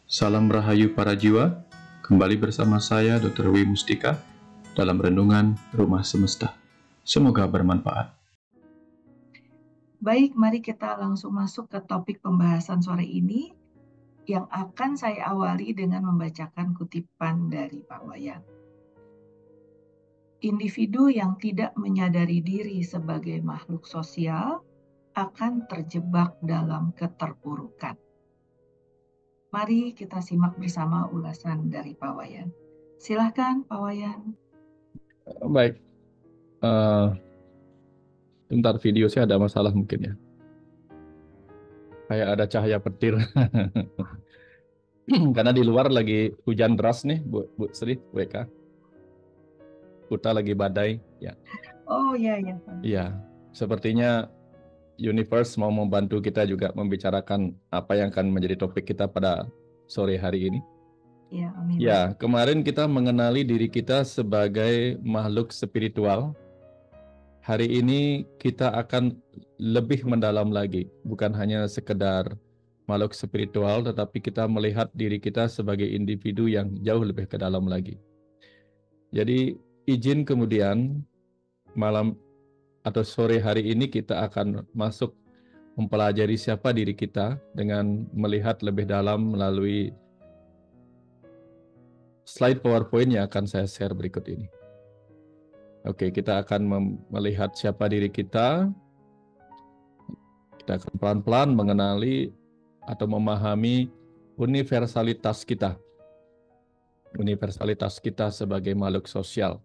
Salam Rahayu para jiwa, kembali bersama saya Dr. W. Mustika dalam Renungan Rumah Semesta. Semoga bermanfaat. Baik, mari kita langsung masuk ke topik pembahasan sore ini yang akan saya awali dengan membacakan kutipan dari Pak Wayan. Individu yang tidak menyadari diri sebagai makhluk sosial akan terjebak dalam keterpurukan. Mari kita simak bersama ulasan dari Pak Wayan. Silahkan Pak Wayan. Baik, bentar video saya ada masalah mungkin ya. Kayak ada cahaya petir. Karena di luar lagi hujan deras nih, Bu Sri, WK. Kuta lagi badai, ya. Oh ya. Iya, sepertinya Universe mau membantu kita juga membicarakan apa yang akan menjadi topik kita pada sore hari ini. Ya, amin. Ya, kemarin kita mengenali diri kita sebagai makhluk spiritual. Hari ini kita akan lebih mendalam lagi, bukan hanya sekedar makhluk spiritual, tetapi kita melihat diri kita sebagai individu yang jauh lebih ke dalam lagi. Jadi izin kemudian malam atau sore hari ini kita akan masuk mempelajari siapa diri kita dengan melihat lebih dalam melalui slide PowerPoint yang akan saya share berikut ini. Oke, kita akan melihat siapa diri kita. Kita akan pelan-pelan mengenali atau memahami universalitas kita. Universalitas kita sebagai makhluk sosial.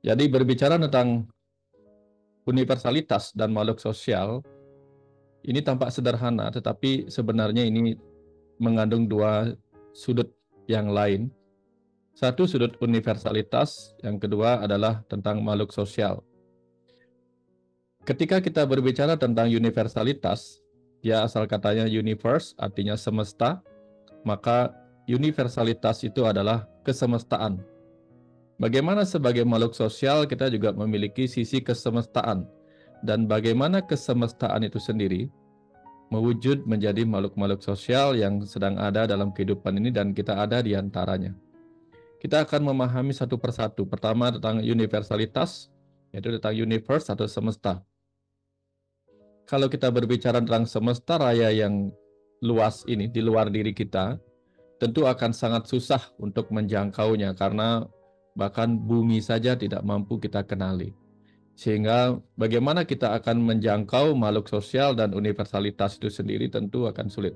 Jadi berbicara tentang universalitas dan makhluk sosial, ini tampak sederhana, tetapi sebenarnya ini mengandung dua sudut yang lain. Satu sudut universalitas, yang kedua adalah tentang makhluk sosial. Ketika kita berbicara tentang universalitas, ya asal katanya universe, artinya semesta, maka universalitas itu adalah kesemestaan. Bagaimana sebagai makhluk sosial kita juga memiliki sisi kesemestaan, dan bagaimana kesemestaan itu sendiri mewujud menjadi makhluk-makhluk sosial yang sedang ada dalam kehidupan ini dan kita ada di antaranya. Kita akan memahami satu persatu. Pertama tentang universalitas, yaitu tentang universe atau semesta. Kalau kita berbicara tentang semesta raya yang luas ini, di luar diri kita, tentu akan sangat susah untuk menjangkaunya karena bahkan bumi saja tidak mampu kita kenali. Sehingga bagaimana kita akan menjangkau makhluk sosial dan universalitas itu sendiri tentu akan sulit.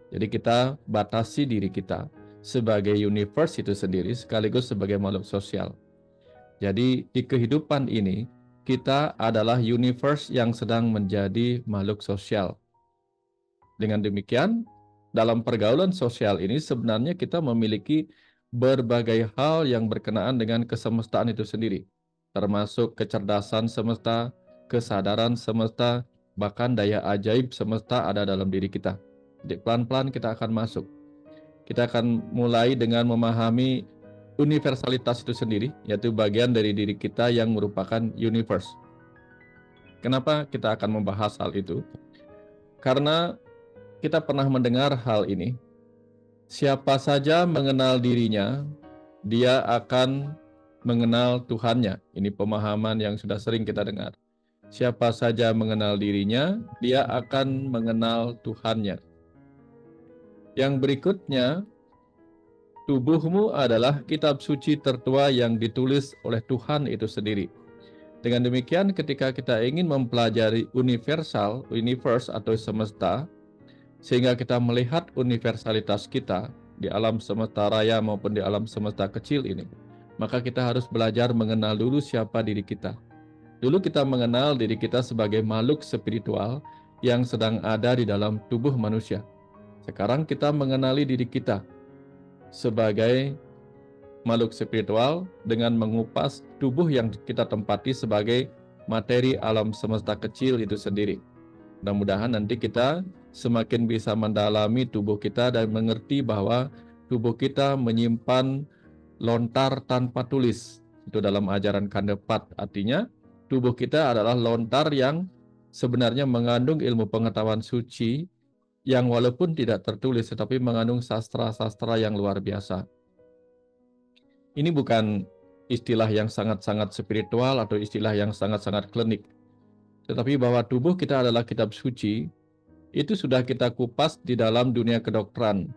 Jadi kita batasi diri kita sebagai universe itu sendiri sekaligus sebagai makhluk sosial. Jadi di kehidupan ini kita adalah universe yang sedang menjadi makhluk sosial. Dengan demikian, dalam pergaulan sosial ini sebenarnya kita memiliki berbagai hal yang berkenaan dengan kesemestaan itu sendiri, termasuk kecerdasan semesta, kesadaran semesta, bahkan daya ajaib semesta ada dalam diri kita. Jadi pelan-pelan kita akan masuk. Kita akan mulai dengan memahami universalitas itu sendiri, yaitu bagian dari diri kita yang merupakan universe. Kenapa kita akan membahas hal itu? Karena kita pernah mendengar hal ini. Siapa saja mengenal dirinya, dia akan mengenal Tuhannya. Ini pemahaman yang sudah sering kita dengar. Siapa saja mengenal dirinya, dia akan mengenal Tuhannya. Yang berikutnya, tubuhmu adalah kitab suci tertua yang ditulis oleh Tuhan itu sendiri. Dengan demikian, ketika kita ingin mempelajari universe atau semesta, sehingga kita melihat universalitas kita di alam semesta raya maupun di alam semesta kecil ini, maka kita harus belajar mengenal dulu siapa diri kita. Dulu kita mengenal diri kita sebagai makhluk spiritual yang sedang ada di dalam tubuh manusia. Sekarang kita mengenali diri kita sebagai makhluk spiritual dengan mengupas tubuh yang kita tempati sebagai materi alam semesta kecil itu sendiri. Mudah-mudahan nanti kita semakin bisa mendalami tubuh kita dan mengerti bahwa tubuh kita menyimpan lontar tanpa tulis. Itu dalam ajaran Kandepat, artinya tubuh kita adalah lontar yang sebenarnya mengandung ilmu pengetahuan suci yang walaupun tidak tertulis tetapi mengandung sastra-sastra yang luar biasa. Ini bukan istilah yang sangat-sangat spiritual atau istilah yang sangat-sangat klinik. Tetapi bahwa tubuh kita adalah kitab suci, itu sudah kita kupas di dalam dunia kedokteran.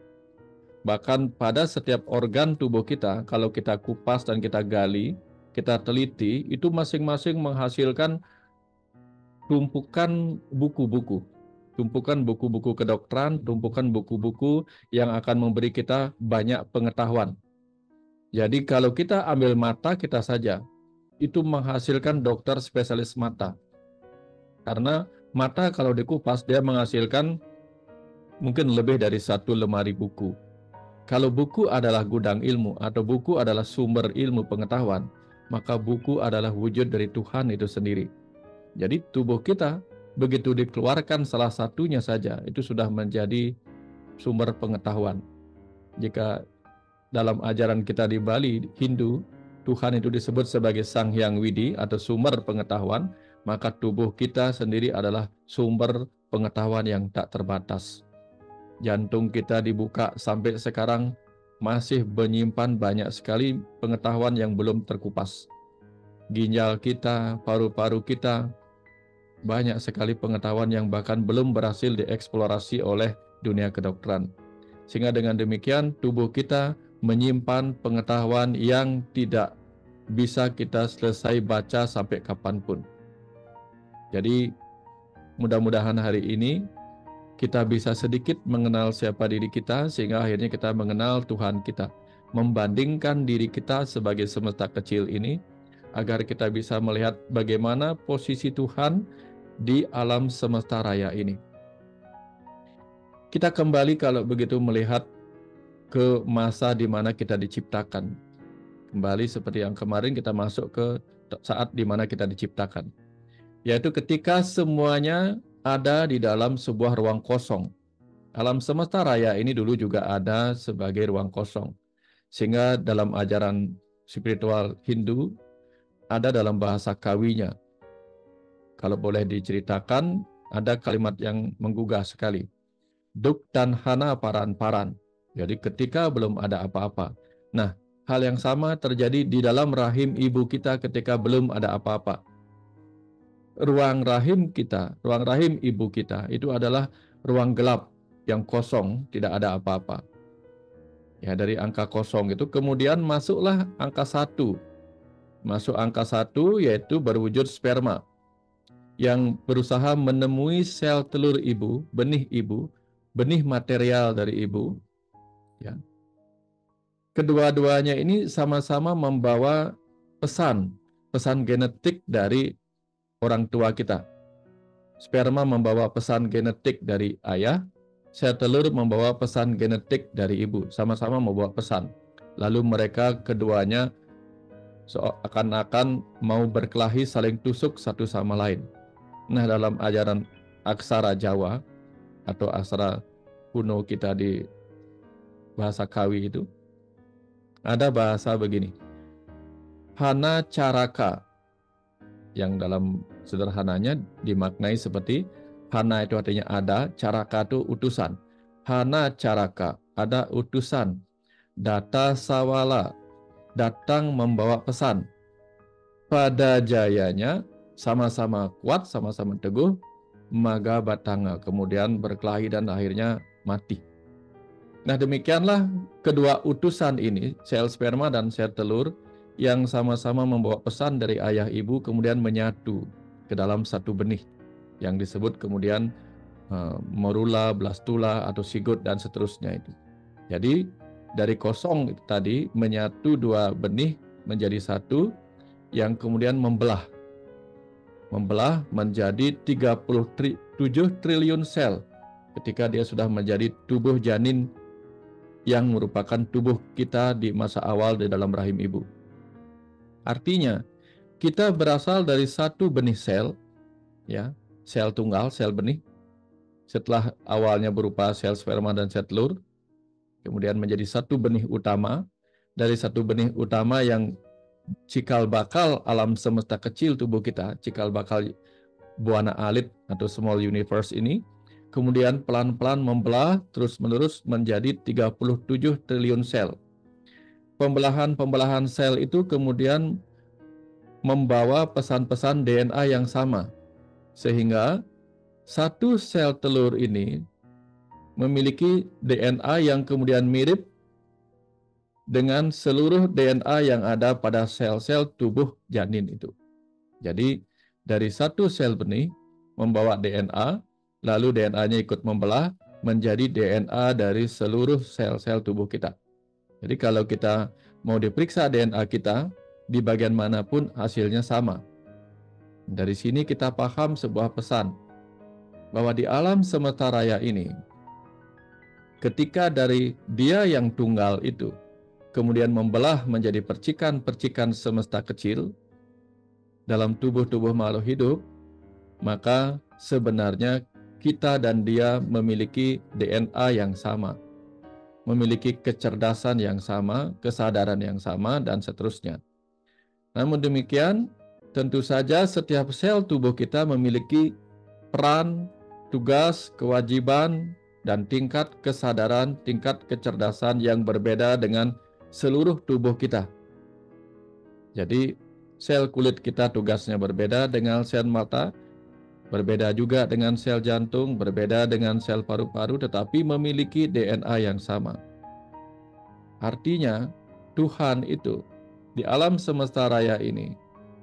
Bahkan pada setiap organ tubuh kita, kalau kita kupas dan kita gali, kita teliti, itu masing-masing menghasilkan tumpukan buku-buku. Tumpukan buku-buku kedokteran, tumpukan buku-buku yang akan memberi kita banyak pengetahuan. Jadi kalau kita ambil mata kita saja, itu menghasilkan dokter spesialis mata. Karena mata kalau dikupas, dia menghasilkan mungkin lebih dari 1 lemari buku. Kalau buku adalah gudang ilmu atau buku adalah sumber ilmu pengetahuan, maka buku adalah wujud dari Tuhan itu sendiri. Jadi tubuh kita begitu dikeluarkan salah satunya saja, itu sudah menjadi sumber pengetahuan. Jika dalam ajaran kita di Bali, Hindu, Tuhan itu disebut sebagai Sang Hyang Widi atau sumber pengetahuan, maka tubuh kita sendiri adalah sumber pengetahuan yang tak terbatas. Jantung kita dibuka sampai sekarang masih menyimpan banyak sekali pengetahuan yang belum terkupas. Ginjal kita, paru-paru kita, banyak sekali pengetahuan yang bahkan belum berhasil dieksplorasi oleh dunia kedokteran. Sehingga dengan demikian tubuh kita menyimpan pengetahuan yang tidak bisa kita selesai baca sampai kapanpun. Jadi mudah-mudahan hari ini kita bisa sedikit mengenal siapa diri kita sehingga akhirnya kita mengenal Tuhan kita. Membandingkan diri kita sebagai semesta kecil ini agar kita bisa melihat bagaimana posisi Tuhan di alam semesta raya ini. Kita kembali kalau begitu melihat ke masa di mana kita diciptakan. Kembali seperti yang kemarin kita masuk ke saat di mana kita diciptakan. Yaitu ketika semuanya ada di dalam sebuah ruang kosong. Alam semesta raya ini dulu juga ada sebagai ruang kosong. Sehingga dalam ajaran spiritual Hindu, ada dalam bahasa kawinya. Kalau boleh diceritakan, ada kalimat yang menggugah sekali. Duk dan hana paran-paran. Jadi ketika belum ada apa-apa. Nah, hal yang sama terjadi di dalam rahim ibu kita ketika belum ada apa-apa. Ruang rahim kita, ruang rahim ibu kita, itu adalah ruang gelap yang kosong, tidak ada apa-apa. Ya, dari angka kosong itu kemudian masuklah angka 1. Masuk angka 1 yaitu berwujud sperma yang berusaha menemui sel telur ibu, benih material dari ibu. Ya. Kedua-duanya ini sama-sama membawa pesan genetik dari orang tua kita. Sperma membawa pesan genetik dari ayah, sel telur membawa pesan genetik dari ibu, sama-sama membawa pesan. Lalu mereka keduanya seakan-akan mau berkelahi saling tusuk satu sama lain. Nah, dalam ajaran aksara Jawa atau aksara kuno kita di bahasa Kawi itu, ada bahasa begini. Hana caraka, yang dalam sederhananya dimaknai seperti hana itu artinya ada, caraka itu utusan. Hana caraka, ada utusan. Data sawala, datang membawa pesan. Pada jayanya, sama-sama kuat, sama-sama teguh, maga batanga, kemudian berkelahi dan akhirnya mati. Nah, demikianlah kedua utusan ini, sel sperma dan sel telur, yang sama-sama membawa pesan dari ayah ibu kemudian menyatu ke dalam satu benih yang disebut kemudian morula, blastula atau sigot dan seterusnya itu. Jadi dari kosong itu tadi menyatu dua benih menjadi satu yang kemudian membelah menjadi 37 triliun sel ketika dia sudah menjadi tubuh janin yang merupakan tubuh kita di masa awal di dalam rahim ibu. Artinya, kita berasal dari satu benih sel, ya, sel tunggal, sel benih. Setelah awalnya berupa sel sperma dan sel telur, kemudian menjadi satu benih utama. Dari satu benih utama yang cikal bakal alam semesta kecil tubuh kita, cikal bakal buana alit atau small universe ini, kemudian pelan-pelan membelah terus-menerus menjadi 37 triliun sel. Pembelahan-pembelahan sel itu kemudian membawa pesan-pesan DNA yang sama, sehingga satu sel telur ini memiliki DNA yang kemudian mirip dengan seluruh DNA yang ada pada sel-sel tubuh janin itu. Jadi dari satu sel benih membawa DNA, lalu DNA-nya ikut membelah menjadi DNA dari seluruh sel-sel tubuh kita. Jadi kalau kita mau diperiksa DNA kita, di bagian manapun hasilnya sama. Dari sini kita paham sebuah pesan, bahwa di alam semesta raya ini, ketika dari Dia yang tunggal itu, kemudian membelah menjadi percikan-percikan semesta kecil dalam tubuh-tubuh makhluk hidup, maka sebenarnya kita dan Dia memiliki DNA yang sama, memiliki kecerdasan yang sama, kesadaran yang sama, dan seterusnya. Namun demikian, tentu saja setiap sel tubuh kita memiliki peran, tugas, kewajiban, dan tingkat kesadaran, tingkat kecerdasan yang berbeda dengan seluruh tubuh kita. Jadi, sel kulit kita tugasnya berbeda dengan sel mata, berbeda juga dengan sel jantung, berbeda dengan sel paru-paru, tetapi memiliki DNA yang sama. Artinya, Tuhan itu di alam semesta raya ini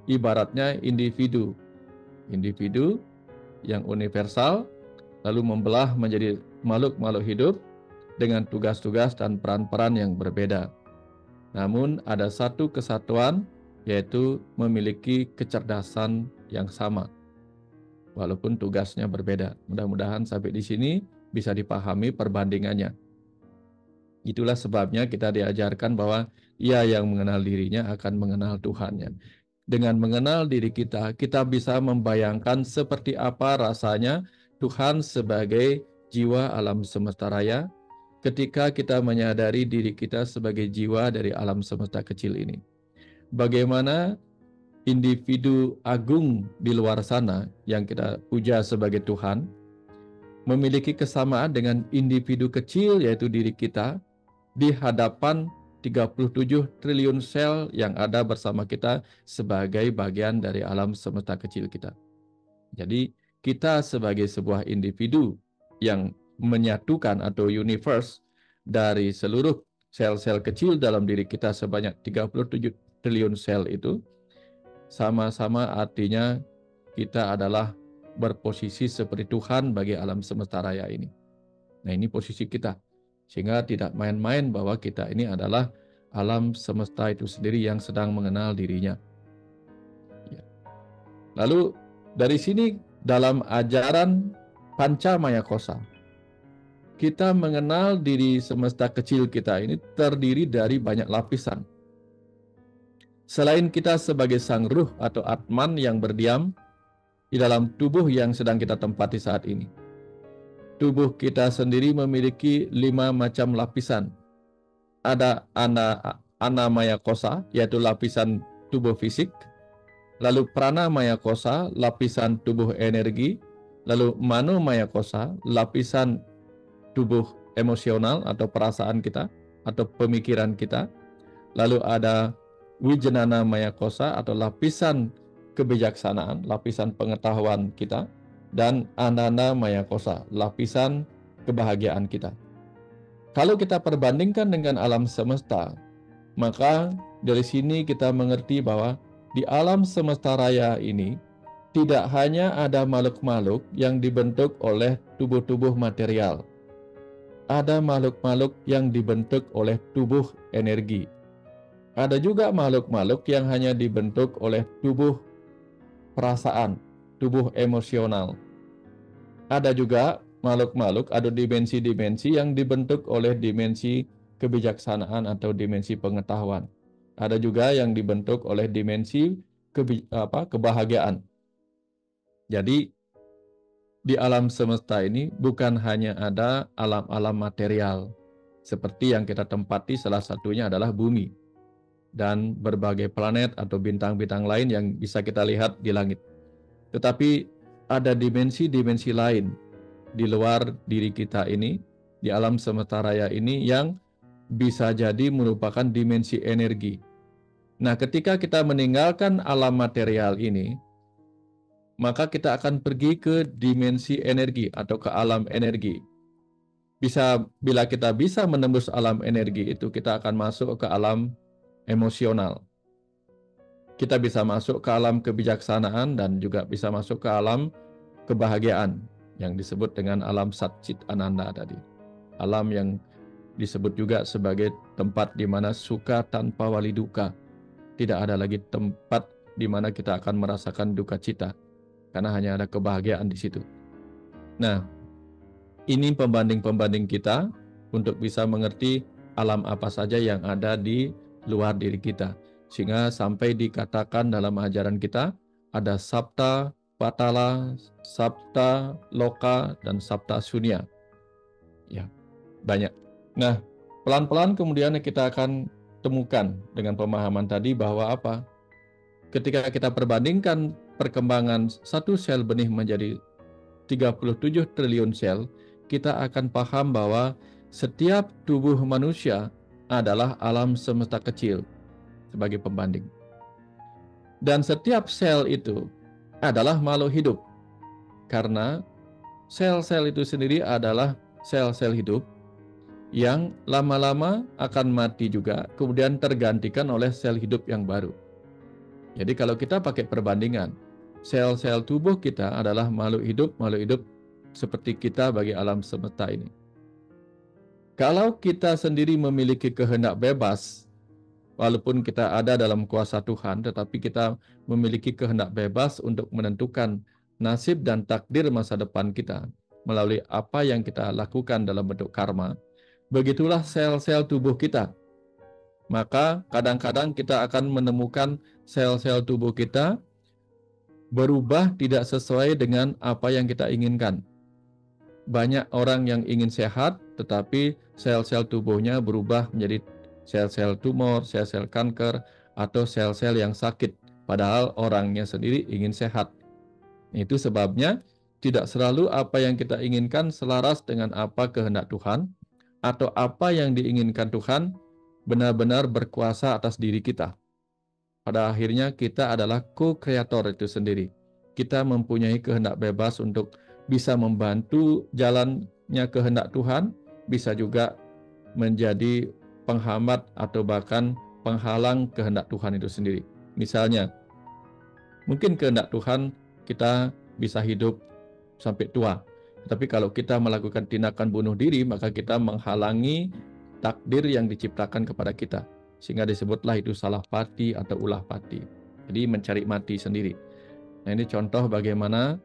ibaratnya individu yang universal, lalu membelah menjadi makhluk-makhluk hidup dengan tugas-tugas dan peran-peran yang berbeda. Namun ada satu kesatuan, yaitu memiliki kecerdasan yang sama, walaupun tugasnya berbeda. Mudah-mudahan sampai di sini bisa dipahami perbandingannya. Itulah sebabnya kita diajarkan bahwa ia yang mengenal dirinya akan mengenal Tuhannya. Dengan mengenal diri kita, kita bisa membayangkan seperti apa rasanya Tuhan sebagai jiwa alam semesta raya ketika kita menyadari diri kita sebagai jiwa dari alam semesta kecil ini. Bagaimana individu agung di luar sana yang kita puja sebagai Tuhan memiliki kesamaan dengan individu kecil, yaitu diri kita, di hadapan 37 triliun sel yang ada bersama kita sebagai bagian dari alam semesta kecil kita. Jadi kita sebagai sebuah individu yang menyatukan atau universe dari seluruh sel-sel kecil dalam diri kita sebanyak 37 triliun sel itu, sama-sama artinya kita adalah berposisi seperti Tuhan bagi alam semesta raya ini. Nah, ini posisi kita. Sehingga tidak main-main bahwa kita ini adalah alam semesta itu sendiri yang sedang mengenal dirinya. Ya. Lalu dari sini dalam ajaran Pancamaya Kosa, kita mengenal diri semesta kecil kita ini terdiri dari banyak lapisan. Selain kita sebagai sang ruh atau Atman yang berdiam di dalam tubuh yang sedang kita tempati saat ini, tubuh kita sendiri memiliki 5 macam lapisan. Ada Anamaya Kosa, yaitu lapisan tubuh fisik. Lalu Pranamaya Kosa, lapisan tubuh energi. Lalu Manomaya Kosa, lapisan tubuh emosional atau perasaan kita atau pemikiran kita. Lalu ada Wijnana Maya Kosa atau lapisan kebijaksanaan, lapisan pengetahuan kita. Dan Anana Maya Kosa, lapisan kebahagiaan kita. Kalau kita perbandingkan dengan alam semesta, maka dari sini kita mengerti bahwa di alam semesta raya ini tidak hanya ada makhluk-makhluk yang dibentuk oleh tubuh-tubuh material. Ada makhluk-makhluk yang dibentuk oleh tubuh energi. Ada juga makhluk-makhluk yang hanya dibentuk oleh tubuh perasaan, tubuh emosional. Ada juga makhluk-makhluk atau dimensi-dimensi yang dibentuk oleh dimensi kebijaksanaan atau dimensi pengetahuan. Ada juga yang dibentuk oleh dimensi kebahagiaan. Jadi di alam semesta ini bukan hanya ada alam-alam material seperti yang kita tempati, salah satunya adalah bumi dan berbagai planet atau bintang-bintang lain yang bisa kita lihat di langit. Tetapi ada dimensi-dimensi lain di luar diri kita ini, di alam semesta raya ini yang bisa jadi merupakan dimensi energi. Nah, ketika kita meninggalkan alam material ini, maka kita akan pergi ke dimensi energi atau ke alam energi. Bila kita bisa menembus alam energi itu, kita akan masuk ke alam emosional. Kita bisa masuk ke alam kebijaksanaan dan juga bisa masuk ke alam kebahagiaan yang disebut dengan alam Satchit Ananda tadi. Alam yang disebut juga sebagai tempat di mana suka tanpa wali duka. Tidak ada lagi tempat di mana kita akan merasakan duka cita, karena hanya ada kebahagiaan di situ. Nah, ini pembanding-pembanding kita untuk bisa mengerti alam apa saja yang ada di luar diri kita. Sehingga sampai dikatakan dalam ajaran kita, ada Sapta Patala, Sapta Loka, dan Sapta Sunya. Ya, banyak. Nah, pelan-pelan kemudian kita akan temukan dengan pemahaman tadi bahwa apa? Ketika kita perbandingkan perkembangan satu sel benih menjadi 37 triliun sel, kita akan paham bahwa setiap tubuh manusia adalah alam semesta kecil sebagai pembanding. Dan setiap sel itu adalah makhluk hidup. Karena sel-sel itu sendiri adalah sel-sel hidup yang lama-lama akan mati juga, kemudian tergantikan oleh sel hidup yang baru. Jadi kalau kita pakai perbandingan, sel-sel tubuh kita adalah makhluk hidup seperti kita bagi alam semesta ini. Kalau kita sendiri memiliki kehendak bebas, walaupun kita ada dalam kuasa Tuhan, tetapi kita memiliki kehendak bebas untuk menentukan nasib dan takdir masa depan kita melalui apa yang kita lakukan dalam bentuk karma. Begitulah sel-sel tubuh kita. Maka kadang-kadang kita akan menemukan sel-sel tubuh kita berubah tidak sesuai dengan apa yang kita inginkan. Banyak orang yang ingin sehat, tetapi sel-sel tubuhnya berubah menjadi sel-sel tumor, sel-sel kanker, atau sel-sel yang sakit. Padahal orangnya sendiri ingin sehat. Itu sebabnya tidak selalu apa yang kita inginkan selaras dengan apa kehendak Tuhan, atau apa yang diinginkan Tuhan benar-benar berkuasa atas diri kita. Pada akhirnya kita adalah co-kreator itu sendiri. Kita mempunyai kehendak bebas untuk bisa membantu jalannya kehendak Tuhan, bisa juga menjadi penghambat atau bahkan penghalang kehendak Tuhan itu sendiri. Misalnya, mungkin kehendak Tuhan kita bisa hidup sampai tua. Tapi kalau kita melakukan tindakan bunuh diri, maka kita menghalangi takdir yang diciptakan kepada kita. Sehingga disebutlah itu salah pati atau ulah pati. Jadi mencari mati sendiri. Nah, ini contoh bagaimana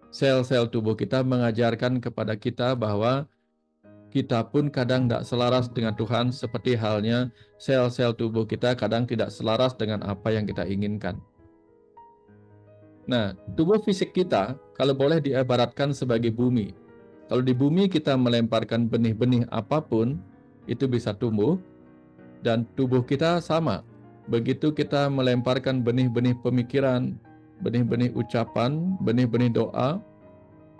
sel-sel tubuh kita mengajarkan kepada kita bahwa kita pun kadang tidak selaras dengan Tuhan, seperti halnya sel-sel tubuh kita kadang tidak selaras dengan apa yang kita inginkan. Nah, tubuh fisik kita kalau boleh diibaratkan sebagai bumi. Kalau di bumi kita melemparkan benih-benih apapun, itu bisa tumbuh, dan tubuh kita sama. Begitu kita melemparkan benih-benih pemikiran, benih-benih ucapan, benih-benih doa,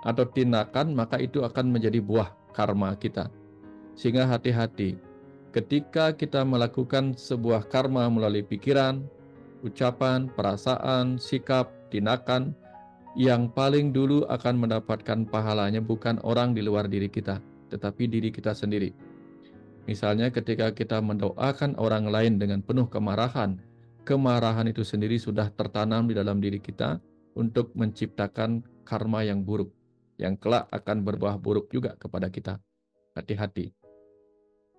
atau tindakan, maka itu akan menjadi buah karma kita. Sehingga hati-hati, ketika kita melakukan sebuah karma melalui pikiran, ucapan, perasaan, sikap, tindakan, yang paling dulu akan mendapatkan pahalanya bukan orang di luar diri kita, tetapi diri kita sendiri. Misalnya ketika kita mendoakan orang lain dengan penuh kemarahan, kemarahan itu sendiri sudah tertanam di dalam diri kita untuk menciptakan karma yang buruk, yang kelak akan berbuah buruk juga kepada kita. Hati-hati.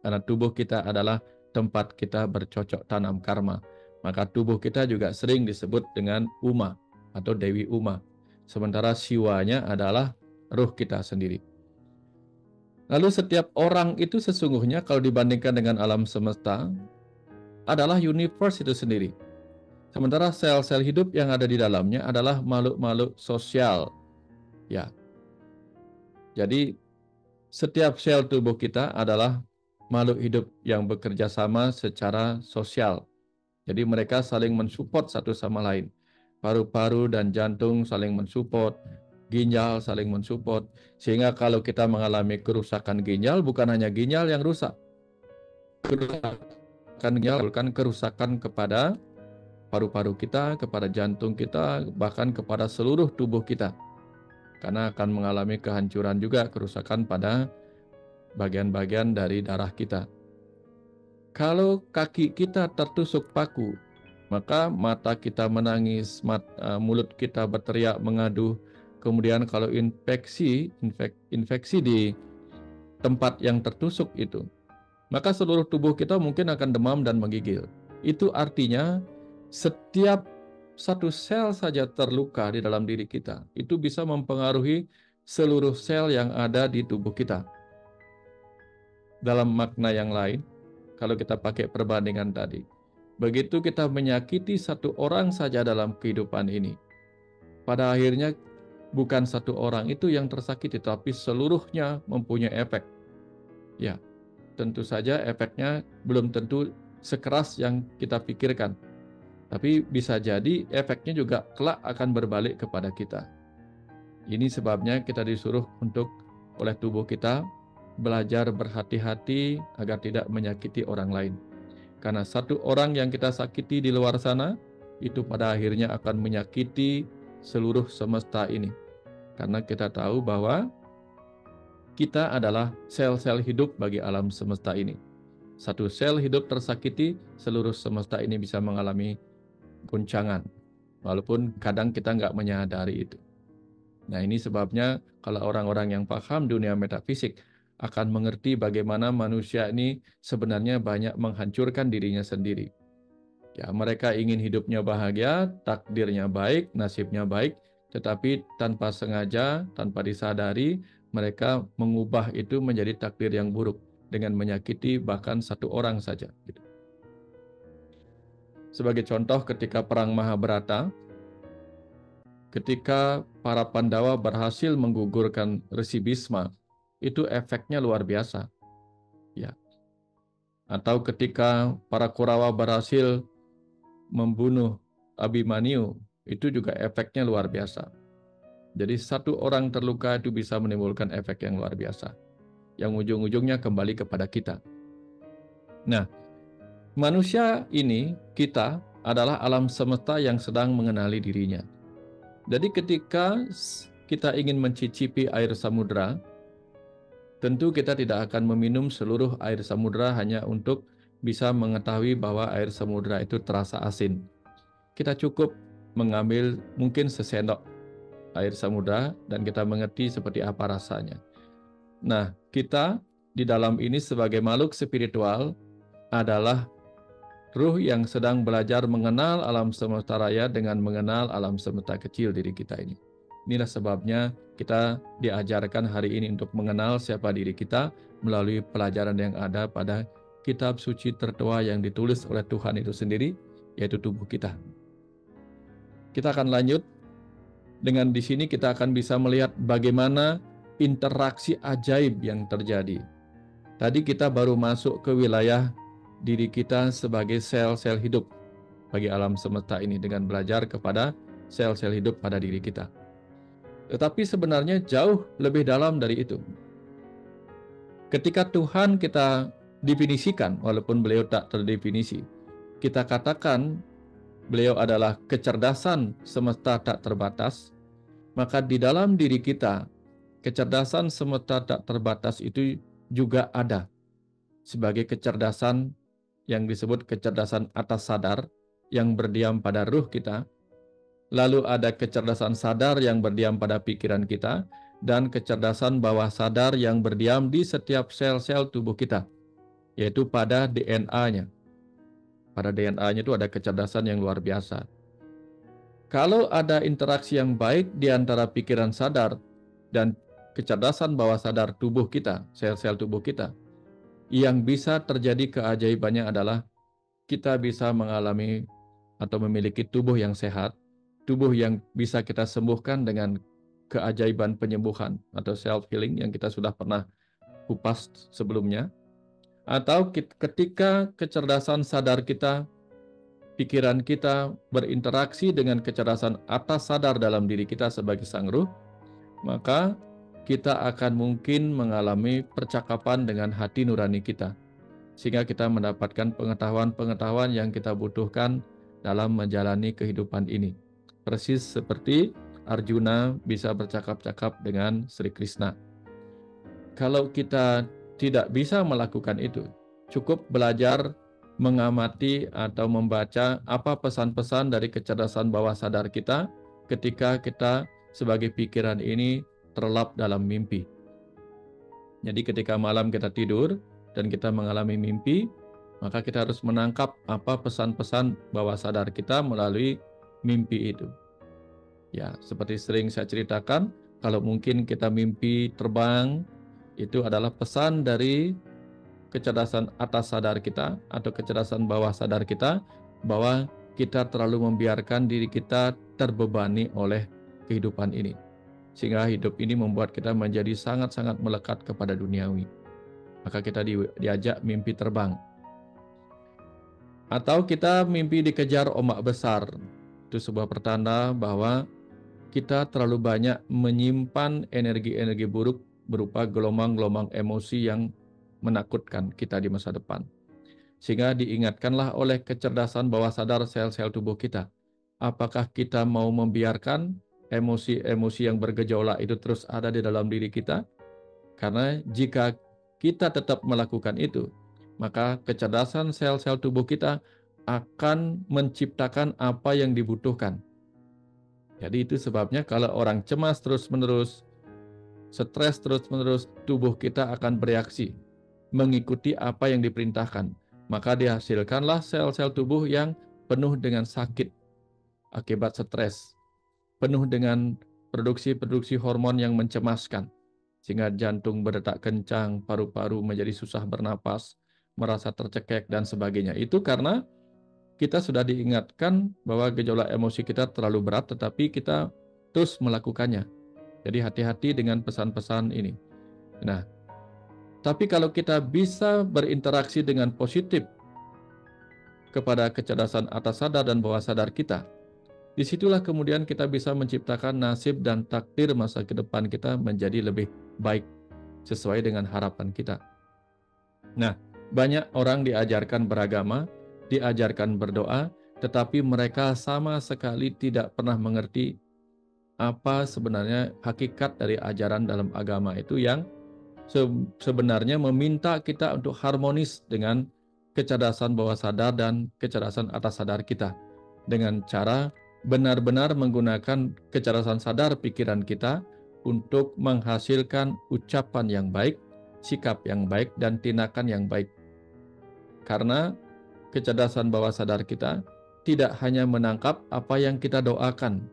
Karena tubuh kita adalah tempat kita bercocok tanam karma. Maka tubuh kita juga sering disebut dengan Uma atau Dewi Uma. Sementara siwanya adalah ruh kita sendiri. Lalu setiap orang itu sesungguhnya kalau dibandingkan dengan alam semesta adalah universe itu sendiri. Sementara sel-sel hidup yang ada di dalamnya adalah makhluk-makhluk sosial. Ya. Jadi setiap sel tubuh kita adalah makhluk hidup yang bekerja sama secara sosial. Jadi mereka saling mensupport satu sama lain. Paru-paru dan jantung saling mensupport, ginjal saling mensupport, sehingga kalau kita mengalami kerusakan ginjal, bukan hanya ginjal yang rusak, kerusakan ginjal kan kerusakan kepada paru-paru kita, kepada jantung kita, bahkan kepada seluruh tubuh kita, karena akan mengalami kehancuran juga, kerusakan pada bagian-bagian dari darah kita. Kalau kaki kita tertusuk paku, maka mata kita menangis, mulut kita berteriak mengaduh. Kemudian kalau infeksi di tempat yang tertusuk itu, maka seluruh tubuh kita mungkin akan demam dan menggigil. Itu artinya setiap satu sel saja terluka di dalam diri kita, itu bisa mempengaruhi seluruh sel yang ada di tubuh kita. Dalam makna yang lain, kalau kita pakai perbandingan tadi, begitu kita menyakiti satu orang saja dalam kehidupan ini, pada akhirnya bukan satu orang itu yang tersakiti, tapi seluruhnya mempunyai efek. Ya, tentu saja efeknya belum tentu sekeras yang kita pikirkan, tapi bisa jadi efeknya juga kelak akan berbalik kepada kita. Ini sebabnya kita disuruh untuk oleh tubuh kita belajar berhati-hati agar tidak menyakiti orang lain. Karena satu orang yang kita sakiti di luar sana, itu pada akhirnya akan menyakiti seluruh semesta ini. Karena kita tahu bahwa kita adalah sel-sel hidup bagi alam semesta ini. Satu sel hidup tersakiti, seluruh semesta ini bisa mengalami goncangan. Walaupun kadang kita nggak menyadari itu. Nah, ini sebabnya kalau orang-orang yang paham dunia metafisik akan mengerti bagaimana manusia ini sebenarnya banyak menghancurkan dirinya sendiri. Ya, mereka ingin hidupnya bahagia, takdirnya baik, nasibnya baik, tetapi tanpa sengaja, tanpa disadari, mereka mengubah itu menjadi takdir yang buruk dengan menyakiti bahkan satu orang saja. Sebagai contoh, ketika Perang Mahabharata, ketika para Pandawa berhasil menggugurkan Resi Bhisma, itu efeknya luar biasa. Ya. Atau ketika para Kurawa berhasil membunuh Abhimanyu, itu juga efeknya luar biasa. Jadi satu orang terluka itu bisa menimbulkan efek yang luar biasa, yang ujung-ujungnya kembali kepada kita. Nah, manusia ini, kita adalah alam semesta yang sedang mengenali dirinya. Jadi ketika kita ingin mencicipi air samudra, tentu kita tidak akan meminum seluruh air samudra hanya untuk bisa mengetahui bahwa air samudra itu terasa asin. Kita cukup mengambil mungkin sesendok air samudra dan kita mengerti seperti apa rasanya. Nah, kita di dalam ini sebagai makhluk spiritual adalah ruh yang sedang belajar mengenal alam semesta raya dengan mengenal alam semesta kecil diri kita ini. Inilah sebabnya kita diajarkan hari ini untuk mengenal siapa diri kita melalui pelajaran yang ada pada kitab suci tertua yang ditulis oleh Tuhan itu sendiri, yaitu tubuh kita. Kita akan lanjut dengan di sini kita akan bisa melihat bagaimana interaksi ajaib yang terjadi. Tadi kita baru masuk ke wilayah diri kita sebagai sel-sel hidup bagi alam semesta ini dengan belajar kepada sel-sel hidup pada diri kita. Tetapi sebenarnya jauh lebih dalam dari itu. Ketika Tuhan kita definisikan, walaupun beliau tak terdefinisi, kita katakan beliau adalah kecerdasan semesta tak terbatas, maka di dalam diri kita, kecerdasan semesta tak terbatas itu juga ada sebagai kecerdasan yang disebut kecerdasan atas sadar yang berdiam pada ruh kita. Lalu ada kecerdasan sadar yang berdiam pada pikiran kita, dan kecerdasan bawah sadar yang berdiam di setiap sel-sel tubuh kita, yaitu pada DNA-nya. Pada DNA-nya itu ada kecerdasan yang luar biasa. Kalau ada interaksi yang baik di antara pikiran sadar dan kecerdasan bawah sadar tubuh kita, sel-sel tubuh kita, yang bisa terjadi keajaibannya adalah kita bisa mengalami atau memiliki tubuh yang sehat, tubuh yang bisa kita sembuhkan dengan keajaiban penyembuhan atau self-healing yang kita sudah pernah kupas sebelumnya. Atau ketika kecerdasan sadar kita, pikiran kita berinteraksi dengan kecerdasan atas sadar dalam diri kita sebagai sang ruh, maka kita akan mungkin mengalami percakapan dengan hati nurani kita, sehingga kita mendapatkan pengetahuan-pengetahuan yang kita butuhkan dalam menjalani kehidupan ini. Persis seperti Arjuna bisa bercakap-cakap dengan Sri Krishna. Kalau kita tidak bisa melakukan itu, cukup belajar mengamati atau membaca apa pesan-pesan dari kecerdasan bawah sadar kita ketika kita sebagai pikiran ini terlelap dalam mimpi. Jadi ketika malam kita tidur dan kita mengalami mimpi, maka kita harus menangkap apa pesan-pesan bawah sadar kita melalui mimpi itu. Ya, seperti sering saya ceritakan, kalau mungkin kita mimpi terbang, itu adalah pesan dari kecerdasan atas sadar kita atau kecerdasan bawah sadar kita bahwa kita terlalu membiarkan diri kita terbebani oleh kehidupan ini. Sehingga hidup ini membuat kita menjadi sangat-sangat melekat kepada duniawi. Maka kita diajak mimpi terbang. Atau kita mimpi dikejar ombak besar. Itu sebuah pertanda bahwa kita terlalu banyak menyimpan energi-energi buruk berupa gelombang-gelombang emosi yang menakutkan kita di masa depan. Sehingga diingatkanlah oleh kecerdasan bawah sadar sel-sel tubuh kita. Apakah kita mau membiarkan emosi-emosi yang bergejolak itu terus ada di dalam diri kita? Karena jika kita tetap melakukan itu, maka kecerdasan sel-sel tubuh kita akan menciptakan apa yang dibutuhkan. Jadi itu sebabnya kalau orang cemas terus-menerus, stres terus-menerus, tubuh kita akan bereaksi, mengikuti apa yang diperintahkan. Maka dihasilkanlah sel-sel tubuh yang penuh dengan sakit akibat stres, penuh dengan produksi-produksi hormon yang mencemaskan, sehingga jantung berdetak kencang, paru-paru menjadi susah bernapas, merasa tercekek, dan sebagainya. Itu karena kita sudah diingatkan bahwa gejolak emosi kita terlalu berat, tetapi kita terus melakukannya. Jadi hati-hati dengan pesan-pesan ini. Nah, tapi kalau kita bisa berinteraksi dengan positif kepada kecerdasan atas sadar dan bawah sadar kita, disitulah kemudian kita bisa menciptakan nasib dan takdir masa ke depan kita menjadi lebih baik sesuai dengan harapan kita. Nah, banyak orang diajarkan beragama, diajarkan berdoa, tetapi mereka sama sekali tidak pernah mengerti apa sebenarnya hakikat dari ajaran dalam agama itu yang sebenarnya meminta kita untuk harmonis dengan kecerdasan bawah sadar dan kecerdasan atas sadar kita dengan cara benar-benar menggunakan kecerdasan sadar pikiran kita untuk menghasilkan ucapan yang baik, sikap yang baik, dan tindakan yang baik. Karena kecerdasan bawah sadar kita tidak hanya menangkap apa yang kita doakan,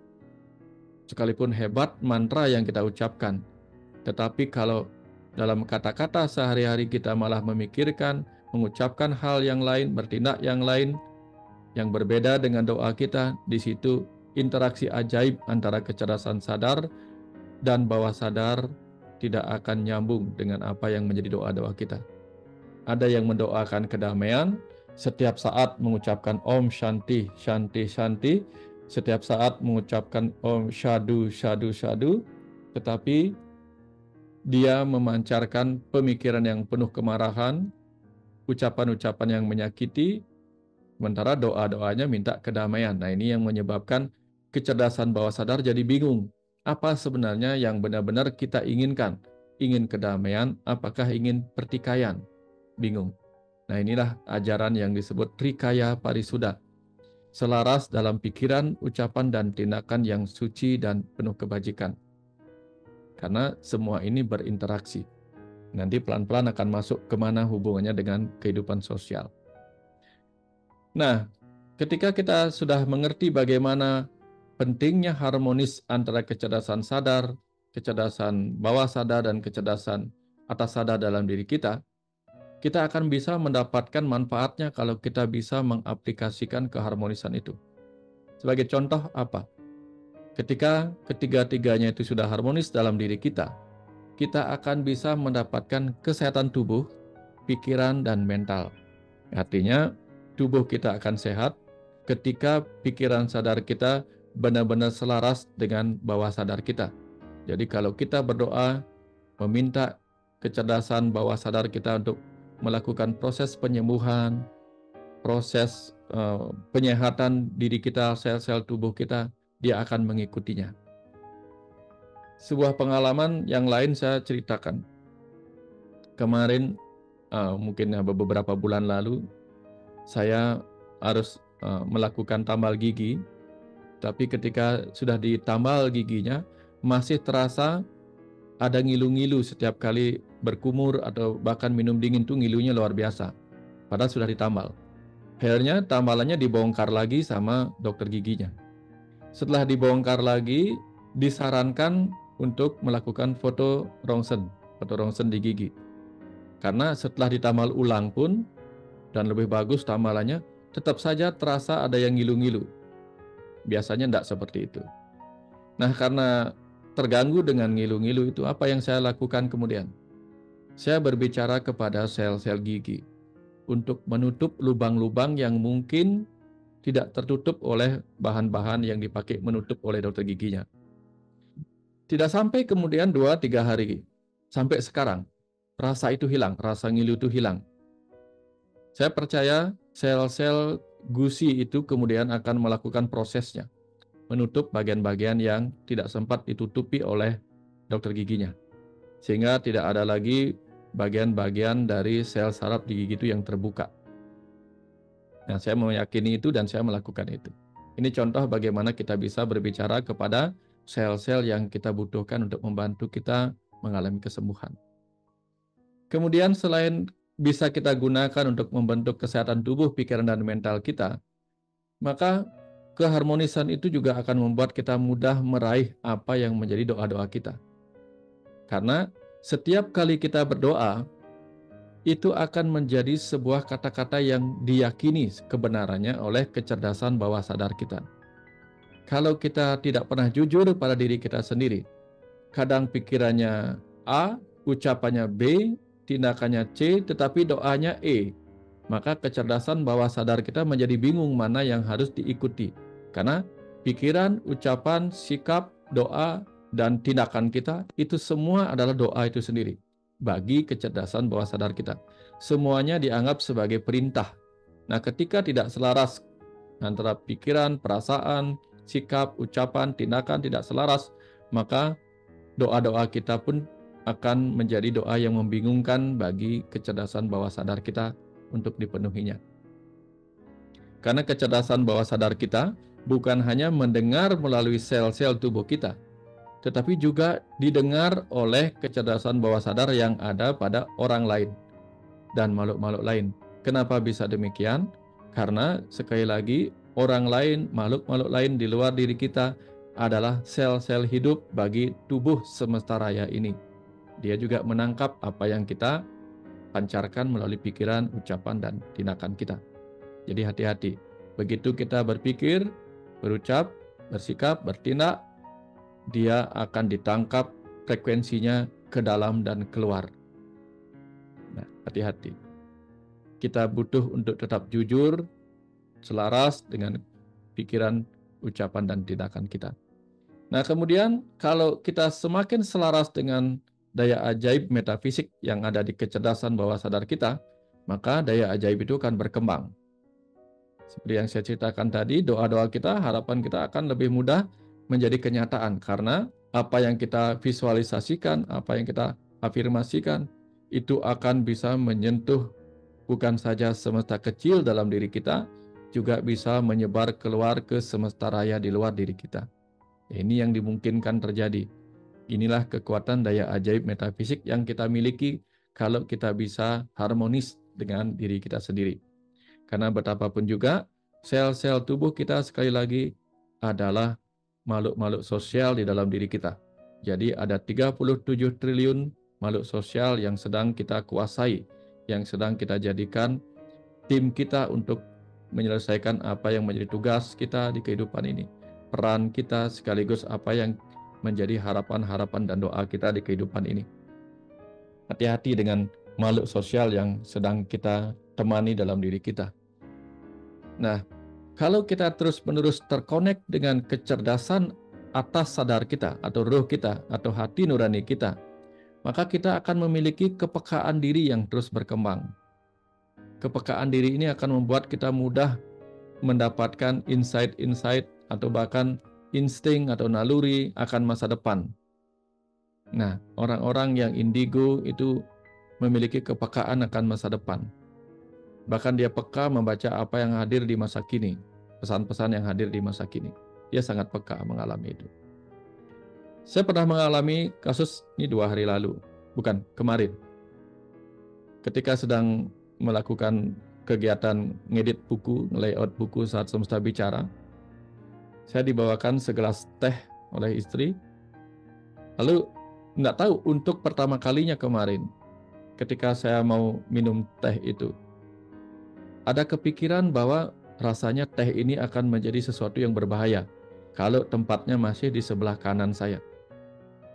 sekalipun hebat mantra yang kita ucapkan, tetapi kalau dalam kata-kata sehari-hari kita malah memikirkan, mengucapkan hal yang lain, bertindak yang lain, yang berbeda dengan doa kita, di situ interaksi ajaib antara kecerdasan sadar dan bawah sadar tidak akan nyambung dengan apa yang menjadi doa-doa kita. Ada yang mendoakan kedamaian, setiap saat mengucapkan Om Shanti, Shanti, Shanti, setiap saat mengucapkan Om Shadu, Shadu, Shadu, tetapi dia memancarkan pemikiran yang penuh kemarahan, ucapan-ucapan yang menyakiti, sementara doa-doanya minta kedamaian. Nah, ini yang menyebabkan kecerdasan bawah sadar jadi bingung. Apa sebenarnya yang benar-benar kita inginkan? Ingin kedamaian, apakah ingin pertikaian? Bingung. Nah, inilah ajaran yang disebut Trikaya Parisuddha. Selaras dalam pikiran, ucapan, dan tindakan yang suci dan penuh kebajikan. Karena semua ini berinteraksi. Nanti pelan-pelan akan masuk kemana hubungannya dengan kehidupan sosial. Nah, ketika kita sudah mengerti bagaimana pentingnya harmonis antara kecerdasan sadar, kecerdasan bawah sadar, dan kecerdasan atas sadar dalam diri kita akan bisa mendapatkan manfaatnya kalau kita bisa mengaplikasikan keharmonisan itu. Sebagai contoh apa? Ketika ketiga-tiganya itu sudah harmonis dalam diri kita akan bisa mendapatkan kesehatan tubuh, pikiran, dan mental. Artinya, tubuh kita akan sehat ketika pikiran sadar kita benar-benar selaras dengan bawah sadar kita. Jadi kalau kita berdoa meminta kecerdasan bawah sadar kita untuk melakukan proses penyembuhan, proses penyehatan diri kita, sel-sel tubuh kita, dia akan mengikutinya. Sebuah pengalaman yang lain saya ceritakan. Kemarin, mungkin beberapa bulan lalu, saya harus melakukan tambal gigi, tapi ketika sudah ditambal giginya, masih terasa ada ngilu-ngilu setiap kali berkumur atau bahkan minum dingin tuh ngilunya luar biasa. Padahal sudah ditambal. Akhirnya tambalannya dibongkar lagi sama dokter giginya. Setelah dibongkar lagi, disarankan untuk melakukan foto rongsen di gigi. Karena setelah ditambal ulang pun, dan lebih bagus tambalannya, tetap saja terasa ada yang ngilu-ngilu. Biasanya tidak seperti itu. Nah, karena terganggu dengan ngilu-ngilu itu, apa yang saya lakukan kemudian? Saya berbicara kepada sel-sel gigi untuk menutup lubang-lubang yang mungkin tidak tertutup oleh bahan-bahan yang dipakai menutup oleh dokter giginya. Tidak sampai kemudian 2-3 hari, sampai sekarang, rasa itu hilang, rasa ngilu itu hilang. Saya percaya sel-sel gusi itu kemudian akan melakukan prosesnya, menutup bagian-bagian yang tidak sempat ditutupi oleh dokter giginya. Sehingga tidak ada lagi bagian-bagian dari sel saraf di gigi itu yang terbuka. Nah, saya meyakini itu dan saya melakukan itu. Ini contoh bagaimana kita bisa berbicara kepada sel-sel yang kita butuhkan untuk membantu kita mengalami kesembuhan. Kemudian selain bisa kita gunakan untuk membentuk kesehatan tubuh, pikiran, dan mental kita, maka keharmonisan itu juga akan membuat kita mudah meraih apa yang menjadi doa-doa kita. Karena setiap kali kita berdoa, itu akan menjadi sebuah kata-kata yang diyakini kebenarannya oleh kecerdasan bawah sadar kita. Kalau kita tidak pernah jujur pada diri kita sendiri, kadang pikirannya A, ucapannya B, tindakannya C, tetapi doanya E, maka kecerdasan bawah sadar kita menjadi bingung mana yang harus diikuti. Karena pikiran, ucapan, sikap, doa, dan tindakan kita itu semua adalah doa itu sendiri. Bagi kecerdasan bawah sadar kita, semuanya dianggap sebagai perintah. Nah, ketika tidak selaras antara pikiran, perasaan, sikap, ucapan, tindakan tidak selaras, maka doa-doa kita pun akan menjadi doa yang membingungkan bagi kecerdasan bawah sadar kita untuk dipenuhinya. Karena kecerdasan bawah sadar kita bukan hanya mendengar melalui sel-sel tubuh kita, tetapi juga didengar oleh kecerdasan bawah sadar yang ada pada orang lain dan makhluk-makhluk lain. Kenapa bisa demikian? Karena sekali lagi, orang lain, makhluk-makhluk lain di luar diri kita adalah sel-sel hidup bagi tubuh semesta raya ini. Dia juga menangkap apa yang kita pancarkan melalui pikiran, ucapan, dan tindakan kita. Jadi hati-hati. Begitu kita berpikir, berucap, bersikap, bertindak, dia akan ditangkap frekuensinya ke dalam dan keluar. Nah, hati-hati. Kita butuh untuk tetap jujur, selaras dengan pikiran, ucapan, dan tindakan kita. Nah, kemudian kalau kita semakin selaras dengan daya ajaib metafisik yang ada di kecerdasan bawah sadar kita, maka daya ajaib itu akan berkembang. Seperti yang saya ceritakan tadi, doa-doa kita, harapan kita akan lebih mudah menjadi kenyataan karena apa yang kita visualisasikan, apa yang kita afirmasikan, itu akan bisa menyentuh bukan saja semesta kecil dalam diri kita, juga bisa menyebar keluar ke semesta raya di luar diri kita. Ini yang dimungkinkan terjadi. Inilah kekuatan daya ajaib metafisik yang kita miliki kalau kita bisa harmonis dengan diri kita sendiri. Karena betapapun juga, sel-sel tubuh kita sekali lagi adalah makhluk-makhluk sosial di dalam diri kita. Jadi ada 37 triliun makhluk sosial yang sedang kita kuasai, yang sedang kita jadikan tim kita untuk menyelesaikan apa yang menjadi tugas kita di kehidupan ini. Peran kita sekaligus apa yang menjadi harapan-harapan dan doa kita di kehidupan ini. Hati-hati dengan makhluk sosial yang sedang kita temani dalam diri kita. Nah, kalau kita terus-menerus terkonek dengan kecerdasan atas sadar kita atau roh kita atau hati nurani kita, maka kita akan memiliki kepekaan diri yang terus berkembang. Kepekaan diri ini akan membuat kita mudah mendapatkan insight-insight atau bahkan insting atau naluri akan masa depan. Nah, orang-orang yang indigo itu memiliki kepekaan akan masa depan. Bahkan dia peka membaca apa yang hadir di masa kini, pesan-pesan yang hadir di masa kini. Dia sangat peka mengalami itu. Saya pernah mengalami kasus ini 2 hari lalu, bukan kemarin. Ketika sedang melakukan kegiatan ngedit buku, layout buku Saat Semesta Bicara, saya dibawakan segelas teh oleh istri. Lalu nggak tahu untuk pertama kalinya kemarin, ketika saya mau minum teh itu, ada kepikiran bahwa rasanya teh ini akan menjadi sesuatu yang berbahaya kalau tempatnya masih di sebelah kanan saya.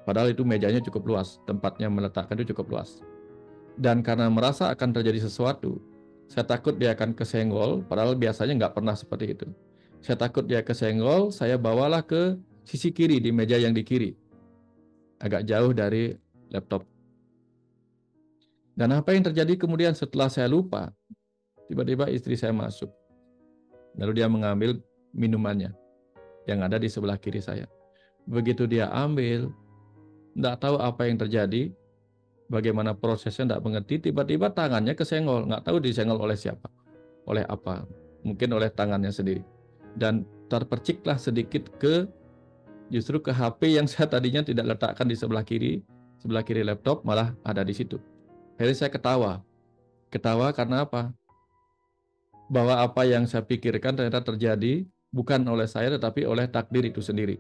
Padahal itu mejanya cukup luas, tempatnya meletakkan itu cukup luas. Dan karena merasa akan terjadi sesuatu, saya takut dia akan kesenggol, padahal biasanya nggak pernah seperti itu. Saya takut dia kesenggol, saya bawalah ke sisi kiri di meja yang di kiri, agak jauh dari laptop. Dan apa yang terjadi kemudian setelah saya lupa, tiba-tiba istri saya masuk. Lalu dia mengambil minumannya yang ada di sebelah kiri saya. Begitu dia ambil, nggak tahu apa yang terjadi, bagaimana prosesnya nggak mengerti, tiba-tiba tangannya kesenggol, nggak tahu disenggol oleh siapa, oleh apa, mungkin oleh tangannya sendiri. Dan terperciklah sedikit justru ke HP yang saya tadinya tidak letakkan di sebelah kiri laptop, malah ada di situ. Akhirnya saya ketawa karena apa? Bahwa apa yang saya pikirkan ternyata terjadi bukan oleh saya tetapi oleh takdir itu sendiri.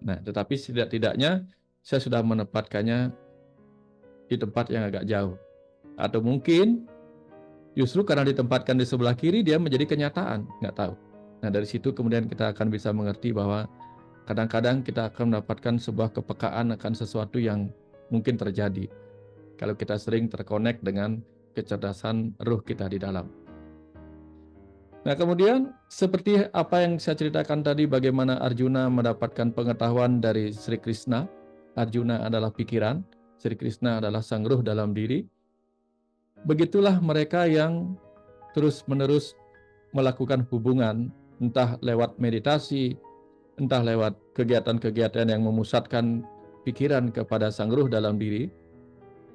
Nah, tetapi setidak-tidaknya saya sudah menempatkannya di tempat yang agak jauh. Atau mungkin justru karena ditempatkan di sebelah kiri dia menjadi kenyataan, nggak tahu. Nah, dari situ kemudian kita akan bisa mengerti bahwa kadang-kadang kita akan mendapatkan sebuah kepekaan akan sesuatu yang mungkin terjadi kalau kita sering terkonek dengan kecerdasan ruh kita di dalam. Nah, kemudian seperti apa yang saya ceritakan tadi, bagaimana Arjuna mendapatkan pengetahuan dari Sri Krishna. Arjuna adalah pikiran, Sri Krishna adalah sang ruh dalam diri. Begitulah mereka yang terus-menerus melakukan hubungan, entah lewat meditasi, entah lewat kegiatan-kegiatan yang memusatkan pikiran kepada sang ruh dalam diri.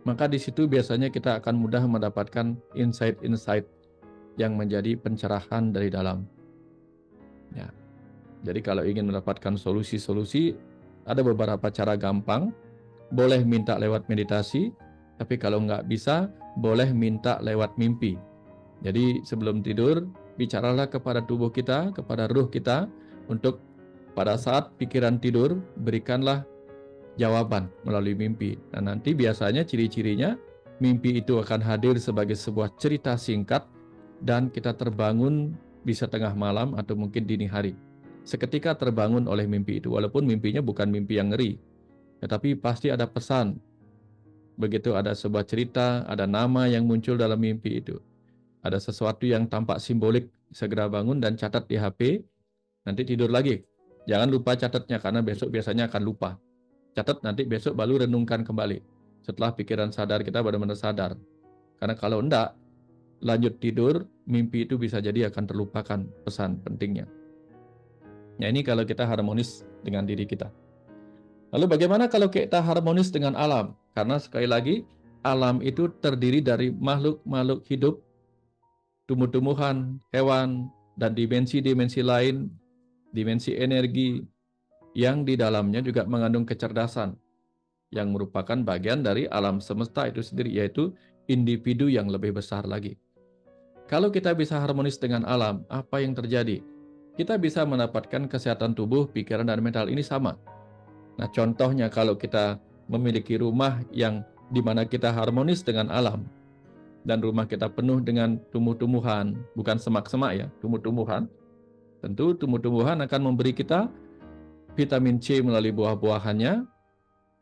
Maka di situ biasanya kita akan mudah mendapatkan insight-insight yang menjadi pencerahan dari dalam. Ya. Jadi kalau ingin mendapatkan solusi-solusi, ada beberapa cara gampang. Boleh minta lewat meditasi, tapi kalau nggak bisa, boleh minta lewat mimpi. Jadi sebelum tidur, bicaralah kepada tubuh kita, kepada ruh kita, untuk pada saat pikiran tidur, berikanlah jawaban melalui mimpi. Dan nanti biasanya ciri-cirinya, mimpi itu akan hadir sebagai sebuah cerita singkat, dan kita terbangun bisa tengah malam atau mungkin dini hari. Seketika terbangun oleh mimpi itu, walaupun mimpinya bukan mimpi yang ngeri, tetapi pasti ada pesan. Begitu ada sebuah cerita, ada nama yang muncul dalam mimpi itu. Ada sesuatu yang tampak simbolik, segera bangun dan catat di HP, nanti tidur lagi. Jangan lupa catatnya, karena besok biasanya akan lupa. Catat, nanti besok baru renungkan kembali. Setelah pikiran sadar kita benar-benar sadar. Karena kalau enggak, lanjut tidur, mimpi itu bisa jadi akan terlupakan pesan pentingnya. Ya, ini kalau kita harmonis dengan diri kita. Lalu bagaimana kalau kita harmonis dengan alam? Karena sekali lagi, alam itu terdiri dari makhluk-makhluk hidup, tumbuh-tumbuhan, hewan, dan dimensi-dimensi lain, dimensi energi, yang di dalamnya juga mengandung kecerdasan, yang merupakan bagian dari alam semesta itu sendiri, yaitu individu yang lebih besar lagi. Kalau kita bisa harmonis dengan alam, apa yang terjadi? Kita bisa mendapatkan kesehatan tubuh, pikiran, dan mental ini sama. Nah, contohnya kalau kita memiliki rumah yang dimana kita harmonis dengan alam, dan rumah kita penuh dengan tumbuh-tumbuhan, bukan semak-semak ya, tumbuh-tumbuhan. Tentu tumbuh-tumbuhan akan memberi kita vitamin C melalui buah-buahannya,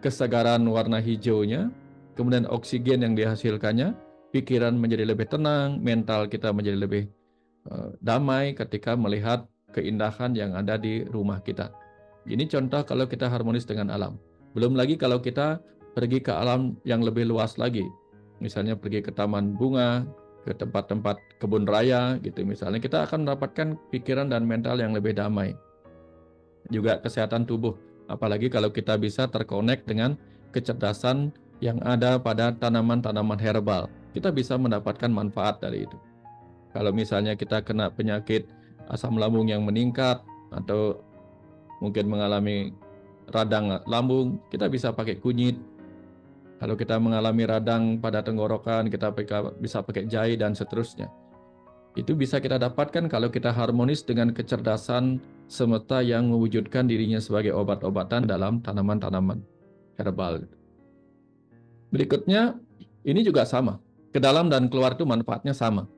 kesegaran warna hijaunya, kemudian oksigen yang dihasilkannya, pikiran menjadi lebih tenang, mental kita menjadi lebih damai ketika melihat keindahan yang ada di rumah kita. Ini contoh kalau kita harmonis dengan alam. Belum lagi kalau kita pergi ke alam yang lebih luas lagi. Misalnya pergi ke taman bunga, ke tempat-tempat kebun raya gitu misalnya, kita akan mendapatkan pikiran dan mental yang lebih damai. Juga kesehatan tubuh, apalagi kalau kita bisa terkonek dengan kecerdasan yang ada pada tanaman-tanaman herbal. Kita bisa mendapatkan manfaat dari itu. Kalau misalnya kita kena penyakit asam lambung yang meningkat atau mungkin mengalami radang lambung, kita bisa pakai kunyit. Kalau kita mengalami radang pada tenggorokan, kita bisa pakai jahe dan seterusnya. Itu bisa kita dapatkan kalau kita harmonis dengan kecerdasan semesta yang mewujudkan dirinya sebagai obat-obatan dalam tanaman-tanaman herbal. Berikutnya, ini juga sama. Ke dalam dan keluar itu manfaatnya sama.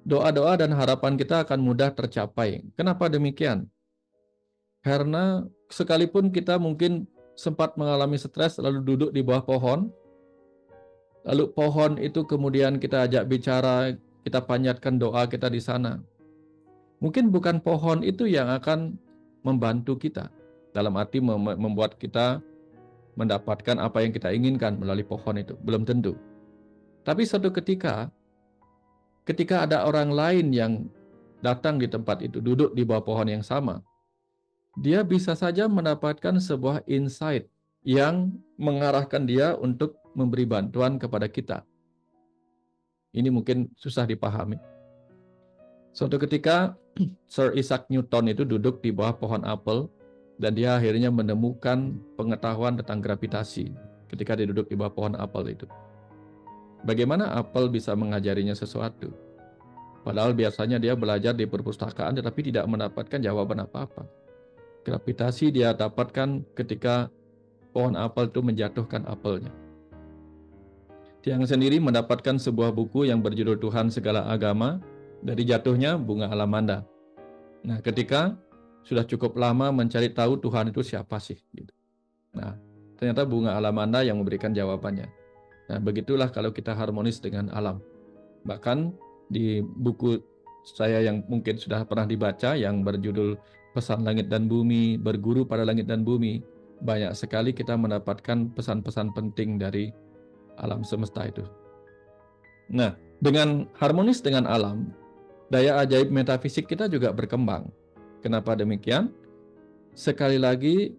Doa-doa dan harapan kita akan mudah tercapai. Kenapa demikian? Karena sekalipun kita mungkin sempat mengalami stres lalu duduk di bawah pohon, lalu pohon itu kemudian kita ajak bicara, kita panjatkan doa kita di sana. Mungkin bukan pohon itu yang akan membantu kita, dalam arti membuat kita mendapatkan apa yang kita inginkan melalui pohon itu, belum tentu. Tapi suatu ketika ada orang lain yang datang di tempat itu, duduk di bawah pohon yang sama, dia bisa saja mendapatkan sebuah insight yang mengarahkan dia untuk memberi bantuan kepada kita. Ini mungkin susah dipahami. Suatu ketika Sir Isaac Newton itu duduk di bawah pohon apel dan dia akhirnya menemukan pengetahuan tentang gravitasi ketika dia duduk di bawah pohon apel itu. Bagaimana apel bisa mengajarinya sesuatu? Padahal biasanya dia belajar di perpustakaan tetapi tidak mendapatkan jawaban apa-apa. Gravitasi dia dapatkan ketika pohon apel itu menjatuhkan apelnya. Tiang sendiri mendapatkan sebuah buku yang berjudul Tuhan Segala Agama dari jatuhnya bunga alamanda. Nah, ketika sudah cukup lama mencari tahu Tuhan itu siapa sih? Gitu. Nah, ternyata bunga alamanda yang memberikan jawabannya. Nah, begitulah kalau kita harmonis dengan alam. Bahkan di buku saya yang mungkin sudah pernah dibaca yang berjudul Pesan Langit dan Bumi, Berguru pada Langit dan Bumi, banyak sekali kita mendapatkan pesan-pesan penting dari alam semesta itu. Nah, dengan harmonis dengan alam, daya ajaib metafisik kita juga berkembang. Kenapa demikian? Sekali lagi,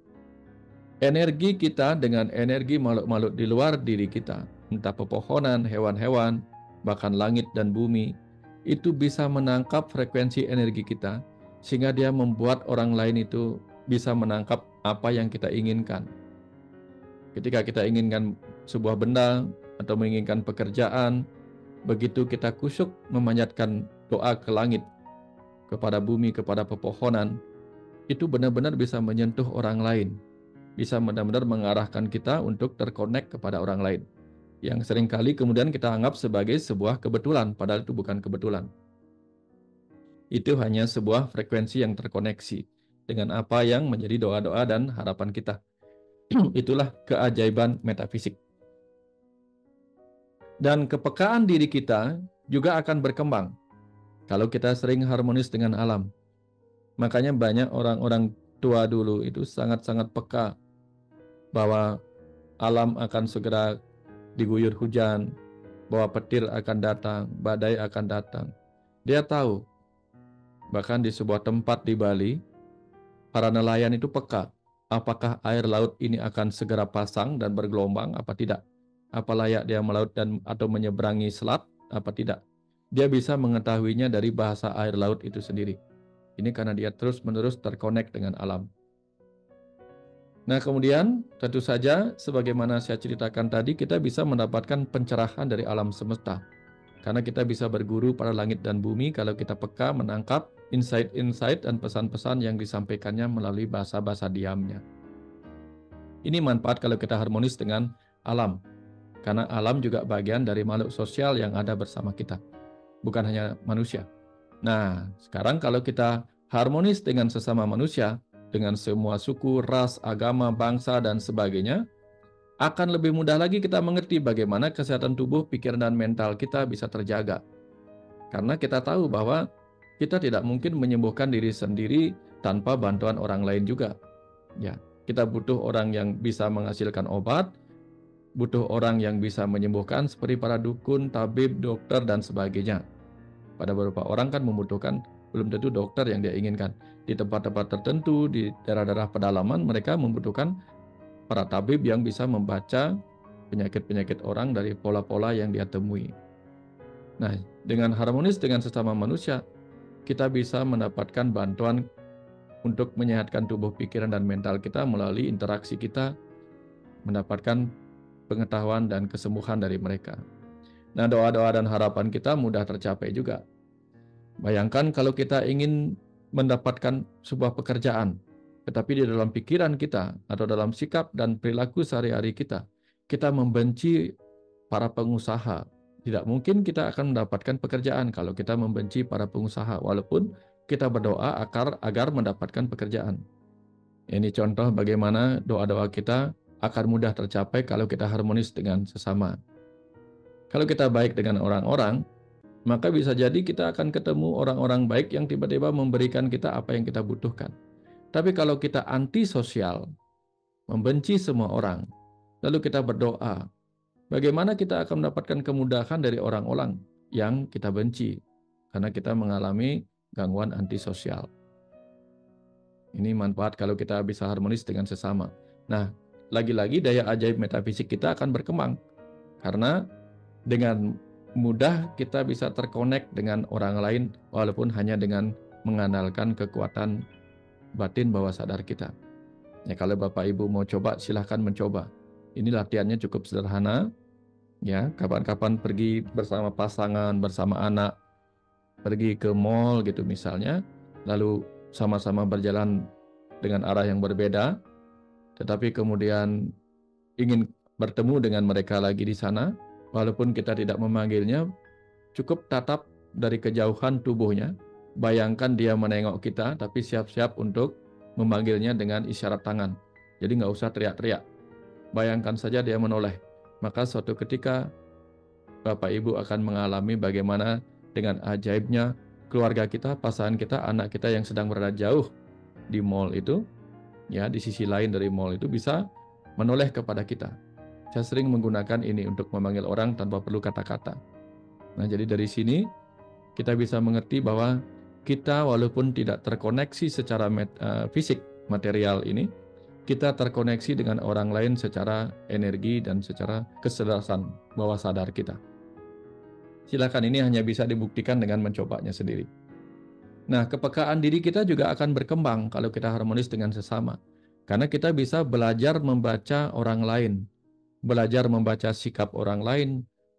energi kita dengan energi makhluk-makhluk di luar diri kita, entah pepohonan, hewan-hewan, bahkan langit dan bumi, itu bisa menangkap frekuensi energi kita, sehingga dia membuat orang lain itu bisa menangkap apa yang kita inginkan. Ketika kita inginkan sebuah benda atau menginginkan pekerjaan, begitu kita kusyuk memanjatkan doa ke langit, kepada bumi, kepada pepohonan, itu benar-benar bisa menyentuh orang lain, bisa benar-benar mengarahkan kita untuk terkonek kepada orang lain, yang seringkali kemudian kita anggap sebagai sebuah kebetulan, padahal itu bukan kebetulan. Itu hanya sebuah frekuensi yang terkoneksi dengan apa yang menjadi doa-doa dan harapan kita. Itulah keajaiban metafisik. Dan kepekaan diri kita juga akan berkembang kalau kita sering harmonis dengan alam. Makanya banyak orang-orang tua dulu itu sangat-sangat peka bahwa alam akan segera diguyur hujan, bahwa petir akan datang, badai akan datang. Dia tahu. Bahkan di sebuah tempat di Bali, para nelayan itu peka. Apakah air laut ini akan segera pasang dan bergelombang, apa tidak? Apa layak dia melaut dan atau menyeberangi selat, apa tidak? Dia bisa mengetahuinya dari bahasa air laut itu sendiri. Ini karena dia terus-menerus terkonek dengan alam. Nah, kemudian tentu saja sebagaimana saya ceritakan tadi, kita bisa mendapatkan pencerahan dari alam semesta. Karena kita bisa berguru pada langit dan bumi kalau kita peka menangkap insight-insight dan pesan-pesan yang disampaikannya melalui bahasa-bahasa diamnya. Ini manfaat kalau kita harmonis dengan alam. Karena alam juga bagian dari makhluk sosial yang ada bersama kita. Bukan hanya manusia. Nah, sekarang kalau kita harmonis dengan sesama manusia, dengan semua suku, ras, agama, bangsa, dan sebagainya, akan lebih mudah lagi kita mengerti bagaimana kesehatan tubuh, pikiran, dan mental kita bisa terjaga. Karena kita tahu bahwa kita tidak mungkin menyembuhkan diri sendiri tanpa bantuan orang lain juga. Ya, kita butuh orang yang bisa menghasilkan obat, butuh orang yang bisa menyembuhkan seperti para dukun, tabib, dokter, dan sebagainya. Pada beberapa orang kan membutuhkan, belum tentu dokter yang dia inginkan. Di tempat-tempat tertentu, di daerah-daerah pedalaman, mereka membutuhkan para tabib yang bisa membaca penyakit-penyakit orang dari pola-pola yang dia temui. Nah, dengan harmonis dengan sesama manusia, kita bisa mendapatkan bantuan untuk menyehatkan tubuh, pikiran, dan mental kita melalui interaksi kita, mendapatkan pengetahuan dan kesembuhan dari mereka. Nah, doa-doa dan harapan kita mudah tercapai juga. Bayangkan kalau kita ingin mendapatkan sebuah pekerjaan, tetapi di dalam pikiran kita atau dalam sikap dan perilaku sehari-hari kita membenci para pengusaha. Tidak mungkin kita akan mendapatkan pekerjaan kalau kita membenci para pengusaha, walaupun kita berdoa agar mendapatkan pekerjaan. Ini contoh bagaimana doa-doa kita akan mudah tercapai kalau kita harmonis dengan sesama. Kalau kita baik dengan orang-orang, maka bisa jadi kita akan ketemu orang-orang baik yang tiba-tiba memberikan kita apa yang kita butuhkan. Tapi kalau kita antisosial, membenci semua orang, lalu kita berdoa, bagaimana kita akan mendapatkan kemudahan dari orang-orang yang kita benci? Karena kita mengalami gangguan antisosial. Ini manfaat kalau kita bisa harmonis dengan sesama. Nah, lagi-lagi daya ajaib metafisik kita akan berkembang. Karena dengan mudah kita bisa terkonek dengan orang lain walaupun hanya dengan mengandalkan kekuatan batin bawah sadar kita. Ya, kalau Bapak Ibu mau coba, silahkan mencoba. Ini latihannya cukup sederhana. Ya, kapan-kapan pergi bersama pasangan, bersama anak, pergi ke mall gitu misalnya, lalu sama-sama berjalan dengan arah yang berbeda, tetapi kemudian ingin bertemu dengan mereka lagi di sana, walaupun kita tidak memanggilnya, cukup tatap dari kejauhan tubuhnya, bayangkan dia menengok kita, tapi siap-siap untuk memanggilnya dengan isyarat tangan. Jadi nggak usah teriak-teriak, bayangkan saja dia menoleh. Maka suatu ketika Bapak Ibu akan mengalami bagaimana dengan ajaibnya keluarga kita, pasangan kita, anak kita yang sedang berada jauh di mall itu, ya di sisi lain dari mall itu bisa menoleh kepada kita. Saya sering menggunakan ini untuk memanggil orang tanpa perlu kata-kata. Nah, jadi dari sini kita bisa mengerti bahwa kita walaupun tidak terkoneksi secara fisik material ini, kita terkoneksi dengan orang lain secara energi dan secara kesadaran bawah sadar kita. Silakan, ini hanya bisa dibuktikan dengan mencobanya sendiri. Nah, kepekaan diri kita juga akan berkembang kalau kita harmonis dengan sesama. Karena kita bisa belajar membaca orang lain, belajar membaca sikap orang lain,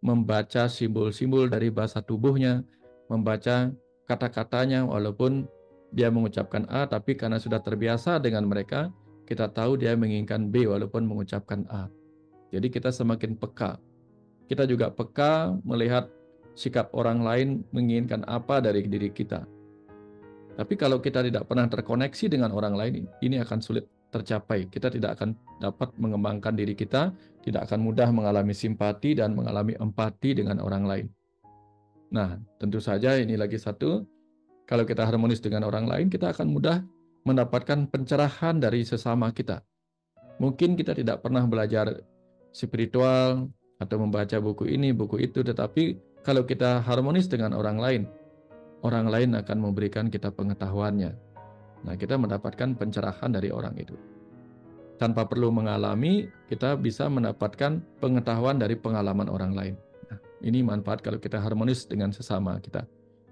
membaca simbol-simbol dari bahasa tubuhnya, membaca kata-katanya walaupun dia mengucapkan A, tapi karena sudah terbiasa dengan mereka, kita tahu dia menginginkan B walaupun mengucapkan A. Jadi kita semakin peka. Kita juga peka melihat sikap orang lain menginginkan apa dari diri kita. Tapi kalau kita tidak pernah terkoneksi dengan orang lain, ini akan sulit tercapai. Kita tidak akan dapat mengembangkan diri kita, tidak akan mudah mengalami simpati dan mengalami empati dengan orang lain. Nah, tentu saja ini lagi satu, kalau kita harmonis dengan orang lain, kita akan mudah mendapatkan pencerahan dari sesama kita. Mungkin kita tidak pernah belajar spiritual atau membaca buku ini, buku itu, tetapi kalau kita harmonis dengan orang lain akan memberikan kita pengetahuannya. Nah, kita mendapatkan pencerahan dari orang itu. Tanpa perlu mengalami, kita bisa mendapatkan pengetahuan dari pengalaman orang lain. Nah, ini manfaat kalau kita harmonis dengan sesama kita.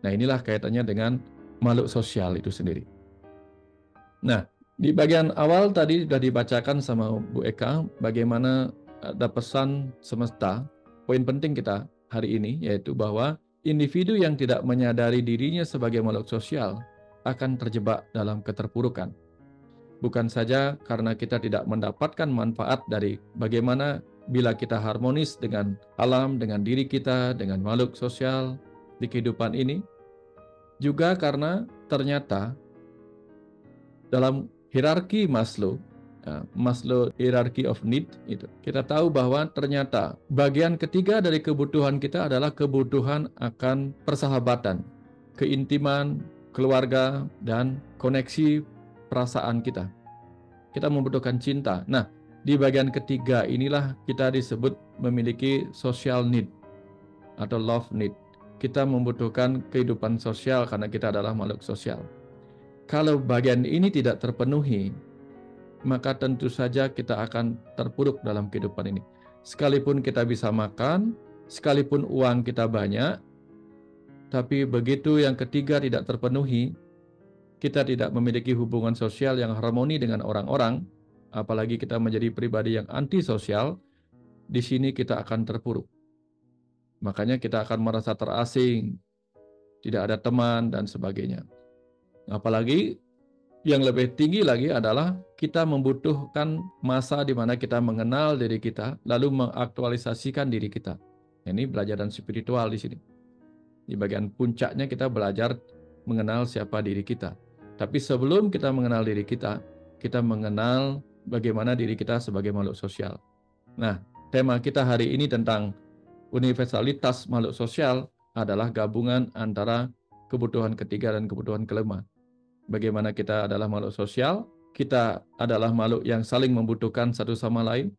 Nah, inilah kaitannya dengan makhluk sosial itu sendiri. Nah, di bagian awal tadi sudah dibacakan sama Bu Eka, bagaimana ada pesan semesta. Poin penting kita hari ini yaitu bahwa individu yang tidak menyadari dirinya sebagai makhluk sosial akan terjebak dalam keterpurukan. Bukan saja karena kita tidak mendapatkan manfaat dari bagaimana bila kita harmonis dengan alam, dengan diri kita, dengan makhluk sosial di kehidupan ini, juga karena ternyata dalam hierarki Maslow, Maslow hierarchy of need itu, kita tahu bahwa ternyata bagian ketiga dari kebutuhan kita adalah kebutuhan akan persahabatan, keintiman, keluarga, dan koneksi perasaan kita. kita membutuhkan cinta. Nah, di bagian ketiga inilah kita disebut memiliki social need atau love need. Kita membutuhkan kehidupan sosial karena kita adalah makhluk sosial. Kalau bagian ini tidak terpenuhi, maka tentu saja kita akan terpuruk dalam kehidupan ini. Sekalipun kita bisa makan, sekalipun uang kita banyak, tapi begitu yang ketiga tidak terpenuhi, kita tidak memiliki hubungan sosial yang harmoni dengan orang-orang, apalagi kita menjadi pribadi yang antisosial, di sini kita akan terpuruk. Makanya kita akan merasa terasing, tidak ada teman, dan sebagainya. Apalagi yang lebih tinggi lagi adalah kita membutuhkan masa di mana kita mengenal diri kita, lalu mengaktualisasikan diri kita. Ini belajaran spiritual di sini. Di bagian puncaknya kita belajar mengenal siapa diri kita. Tapi sebelum kita mengenal diri kita mengenal bagaimana diri kita sebagai makhluk sosial. Nah, tema kita hari ini tentang universalitas makhluk sosial adalah gabungan antara kebutuhan ketiga dan kebutuhan kelima. Bagaimana kita adalah makhluk sosial, kita adalah makhluk yang saling membutuhkan satu sama lain,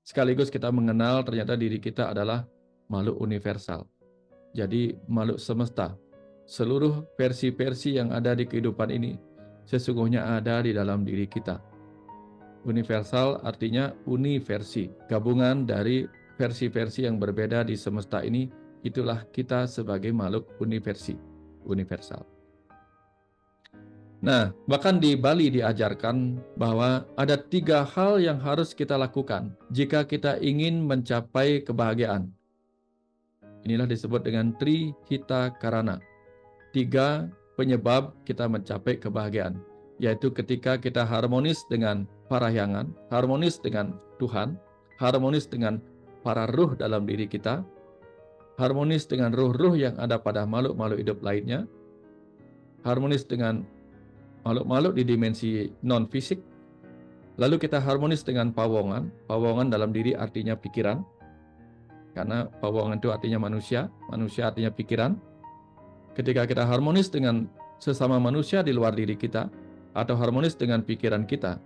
sekaligus kita mengenal ternyata diri kita adalah makhluk universal. Jadi makhluk semesta. Seluruh versi-versi yang ada di kehidupan ini sesungguhnya ada di dalam diri kita. Universal artinya universi, gabungan dari versi-versi yang berbeda di semesta ini, itulah kita sebagai makhluk universal. Nah, bahkan di Bali diajarkan bahwa ada 3 hal yang harus kita lakukan jika kita ingin mencapai kebahagiaan. Inilah disebut dengan Trihita Karana. 3 penyebab kita mencapai kebahagiaan, yaitu ketika kita harmonis dengan parahyangan, harmonis dengan Tuhan, harmonis dengan para ruh dalam diri kita, harmonis dengan ruh-ruh yang ada pada makhluk-makhluk hidup lainnya, harmonis dengan makhluk-makhluk di dimensi non-fisik, lalu kita harmonis dengan pawongan. Pawongan dalam diri artinya pikiran, karena pawongan itu artinya manusia, manusia artinya pikiran. Ketika kita harmonis dengan sesama manusia di luar diri kita, atau harmonis dengan pikiran kita,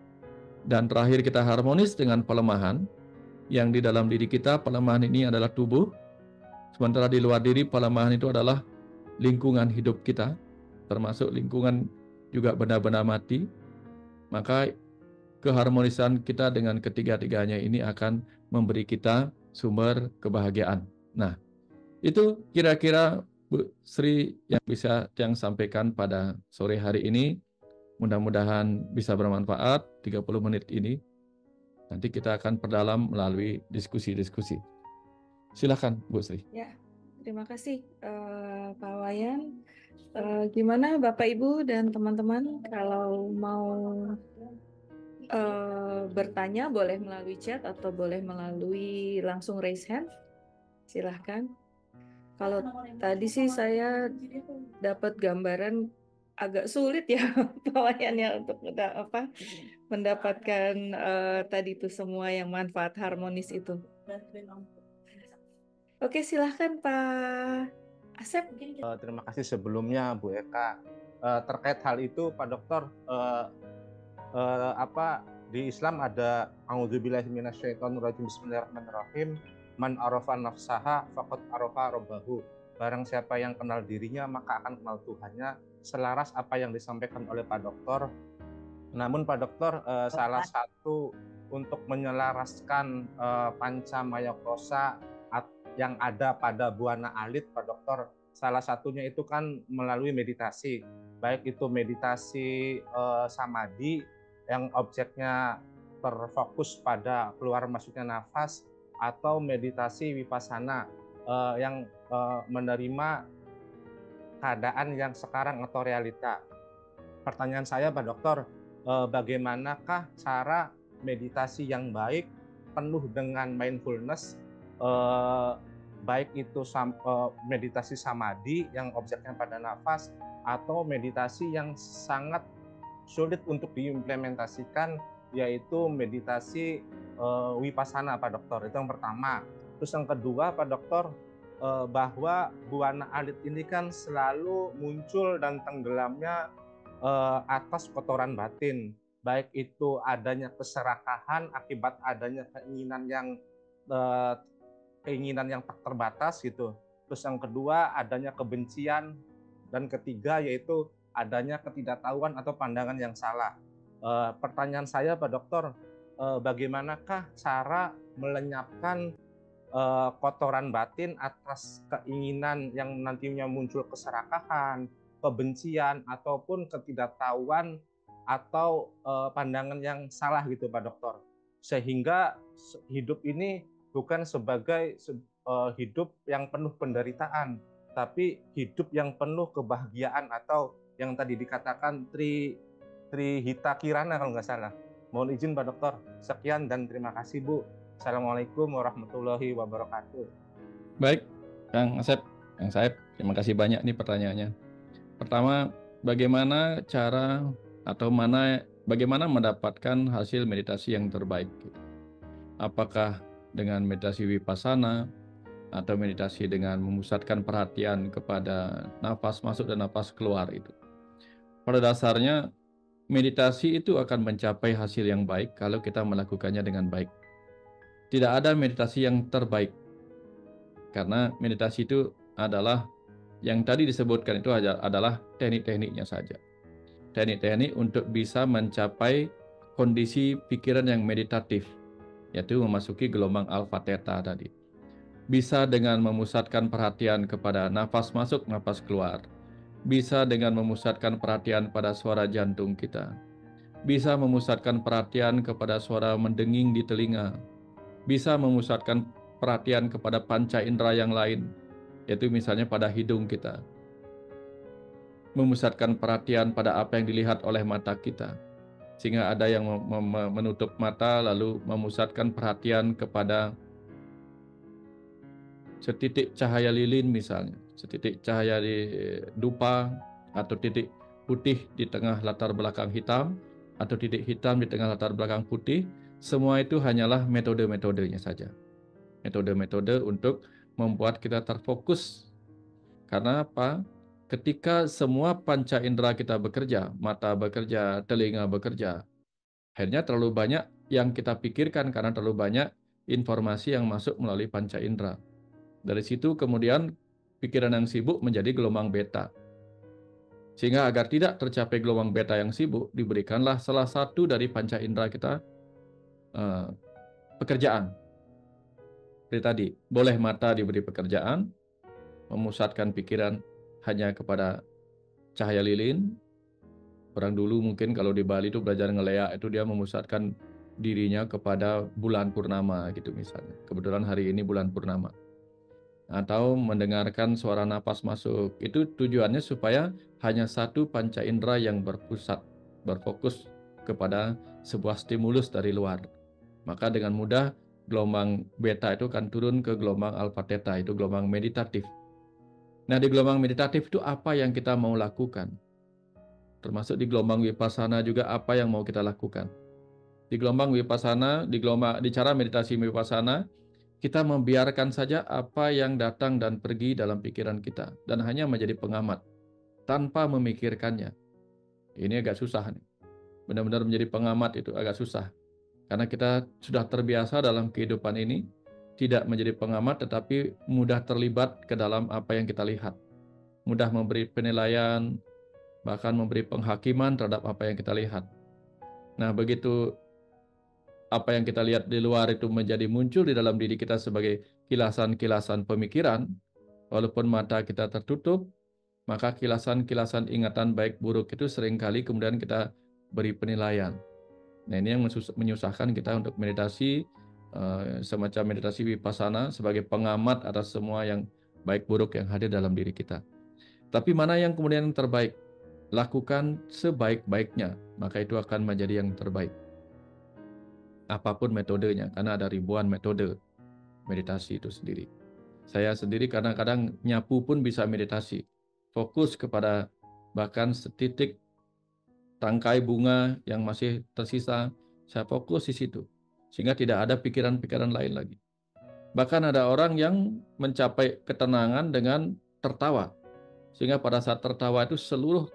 dan terakhir kita harmonis dengan pelemahan, yang di dalam diri kita, pelemahan ini adalah tubuh, sementara di luar diri, pelemahan itu adalah lingkungan hidup kita, termasuk lingkungan juga benda-benda mati, maka keharmonisan kita dengan ketiga-tiganya ini akan memberi kita sumber kebahagiaan. Nah, itu kira-kira Bu Sri yang bisa yang sampaikan pada sore hari ini. Mudah-mudahan bisa bermanfaat 30 menit ini. Nanti kita akan perdalam melalui diskusi-diskusi. Silakan Bu Sri. Ya, terima kasih Pak Wayan. Gimana Bapak Ibu dan teman-teman, kalau mau bertanya boleh melalui chat atau boleh melalui langsung raise hand, silahkan. Kalau tadi sih saya dapat gambaran agak sulit ya Pak Wayan ya untuk mendapatkan tadi itu semua yang manfaat harmonis itu. Oke, silahkan Pak Asep. Terima kasih sebelumnya Bu Eka. Terkait hal itu Pak Dokter, di Islam ada a'udzubillahi minasyaitonirrajim bismillahirrahmanirrahim, man arafa nafsaha faqad arafa rabbahu. Barang siapa yang kenal dirinya maka akan kenal Tuhannya, selaras apa yang disampaikan oleh Pak Dokter. Namun Pak Dokter, salah satu untuk menyelaraskan Pancamaya Kosa yang ada pada Buana Alit Pak Dokter, salah satunya itu kan melalui meditasi, baik itu meditasi samadhi yang objeknya terfokus pada keluar masuknya nafas, atau meditasi vipassana yang menerima keadaan yang sekarang atau realita. Pertanyaan saya Pak Dokter, bagaimanakah cara meditasi yang baik penuh dengan mindfulness, baik itu meditasi samadhi yang objeknya pada nafas, atau meditasi yang sangat sulit untuk diimplementasikan, yaitu meditasi vipassana Pak Dokter. Itu yang pertama. Terus yang kedua Pak Dokter, bahwa Buana Alit ini kan selalu muncul dan tenggelamnya atas kotoran batin. baik itu adanya keserakahan akibat adanya keinginan yang tak terbatas gitu. Terus yang kedua adanya kebencian, dan ketiga yaitu adanya ketidaktahuan atau pandangan yang salah. Pertanyaan saya Pak Dokter, bagaimanakah cara melenyapkan kotoran batin atas keinginan yang nantinya muncul keserakahan, kebencian ataupun ketidaktahuan atau pandangan yang salah gitu Pak Dokter, sehingga hidup ini bukan sebagai hidup yang penuh penderitaan, tapi hidup yang penuh kebahagiaan, atau yang tadi dikatakan Trihita Kirana kalau nggak salah. Mohon izin Pak Dokter, sekian dan terima kasih Bu. Assalamualaikum warahmatullahi wabarakatuh. Baik, Kang Asep, terima kasih banyak nih pertanyaannya. Pertama, bagaimana bagaimana mendapatkan hasil meditasi yang terbaik? Apakah dengan meditasi vipassana atau meditasi dengan memusatkan perhatian kepada nafas masuk dan nafas keluar itu? Pada dasarnya, meditasi itu akan mencapai hasil yang baik kalau kita melakukannya dengan baik. Tidak ada meditasi yang terbaik, karena meditasi itu adalah yang tadi disebutkan itu adalah teknik-tekniknya saja. Teknik-teknik untuk bisa mencapai kondisi pikiran yang meditatif, yaitu memasuki gelombang alpha theta tadi. Bisa dengan memusatkan perhatian kepada nafas masuk, nafas keluar. Bisa dengan memusatkan perhatian pada suara jantung kita. Bisa memusatkan perhatian kepada suara mendenging di telinga. Bisa memusatkan perhatian kepada panca indera yang lain, yaitu misalnya pada hidung kita. Memusatkan perhatian pada apa yang dilihat oleh mata kita. Sehingga ada yang menutup mata lalu memusatkan perhatian kepada setitik cahaya lilin misalnya, setitik cahaya di dupa, atau titik putih di tengah latar belakang hitam, atau titik hitam di tengah latar belakang putih. Semua itu hanyalah metode-metodenya saja. Metode-metode untuk membuat kita terfokus. Karena apa? Ketika semua panca indera kita bekerja, mata bekerja, telinga bekerja, akhirnya terlalu banyak yang kita pikirkan karena terlalu banyak informasi yang masuk melalui panca indera. Dari situ kemudian pikiran yang sibuk menjadi gelombang beta. Sehingga agar tidak tercapai gelombang beta yang sibuk, diberikanlah salah satu dari panca indera kita pekerjaan. Seperti tadi, boleh mata diberi pekerjaan, memusatkan pikiran hanya kepada cahaya lilin. Orang dulu mungkin kalau di Bali itu belajar ngeleak, itu dia memusatkan dirinya kepada bulan purnama gitu misalnya. Kebetulan hari ini bulan purnama. Atau mendengarkan suara napas masuk. Itu tujuannya supaya hanya satu panca indera yang berfokus kepada sebuah stimulus dari luar. Maka dengan mudah gelombang beta itu akan turun ke gelombang alpha theta, itu gelombang meditatif. Nah, di gelombang meditatif itu apa yang kita mau lakukan? Termasuk di gelombang vipassana juga apa yang mau kita lakukan. Di gelombang vipassana, di cara meditasi vipassana, kita membiarkan saja apa yang datang dan pergi dalam pikiran kita dan hanya menjadi pengamat tanpa memikirkannya. Ini agak susah nih. Benar-benar menjadi pengamat itu agak susah. Karena kita sudah terbiasa dalam kehidupan ini tidak menjadi pengamat tetapi mudah terlibat ke dalam apa yang kita lihat. Mudah memberi penilaian, bahkan memberi penghakiman terhadap apa yang kita lihat. Nah, begitu apa yang kita lihat di luar itu menjadi muncul di dalam diri kita sebagai kilasan-kilasan pemikiran, walaupun mata kita tertutup, maka kilasan-kilasan ingatan baik buruk itu seringkali kemudian kita beri penilaian. Nah, ini yang menyusahkan kita untuk meditasi, semacam meditasi vipassana sebagai pengamat atas semua yang baik buruk yang hadir dalam diri kita. Tapi mana yang kemudian yang terbaik? Lakukan sebaik-baiknya, maka itu akan menjadi yang terbaik. Apapun metodenya, karena ada ribuan metode meditasi itu sendiri. Saya sendiri kadang-kadang nyapu pun bisa meditasi. Fokus kepada bahkan setitik tangkai bunga yang masih tersisa, saya fokus di situ. Sehingga tidak ada pikiran-pikiran lain lagi. Bahkan ada orang yang mencapai ketenangan dengan tertawa. Sehingga pada saat tertawa itu seluruh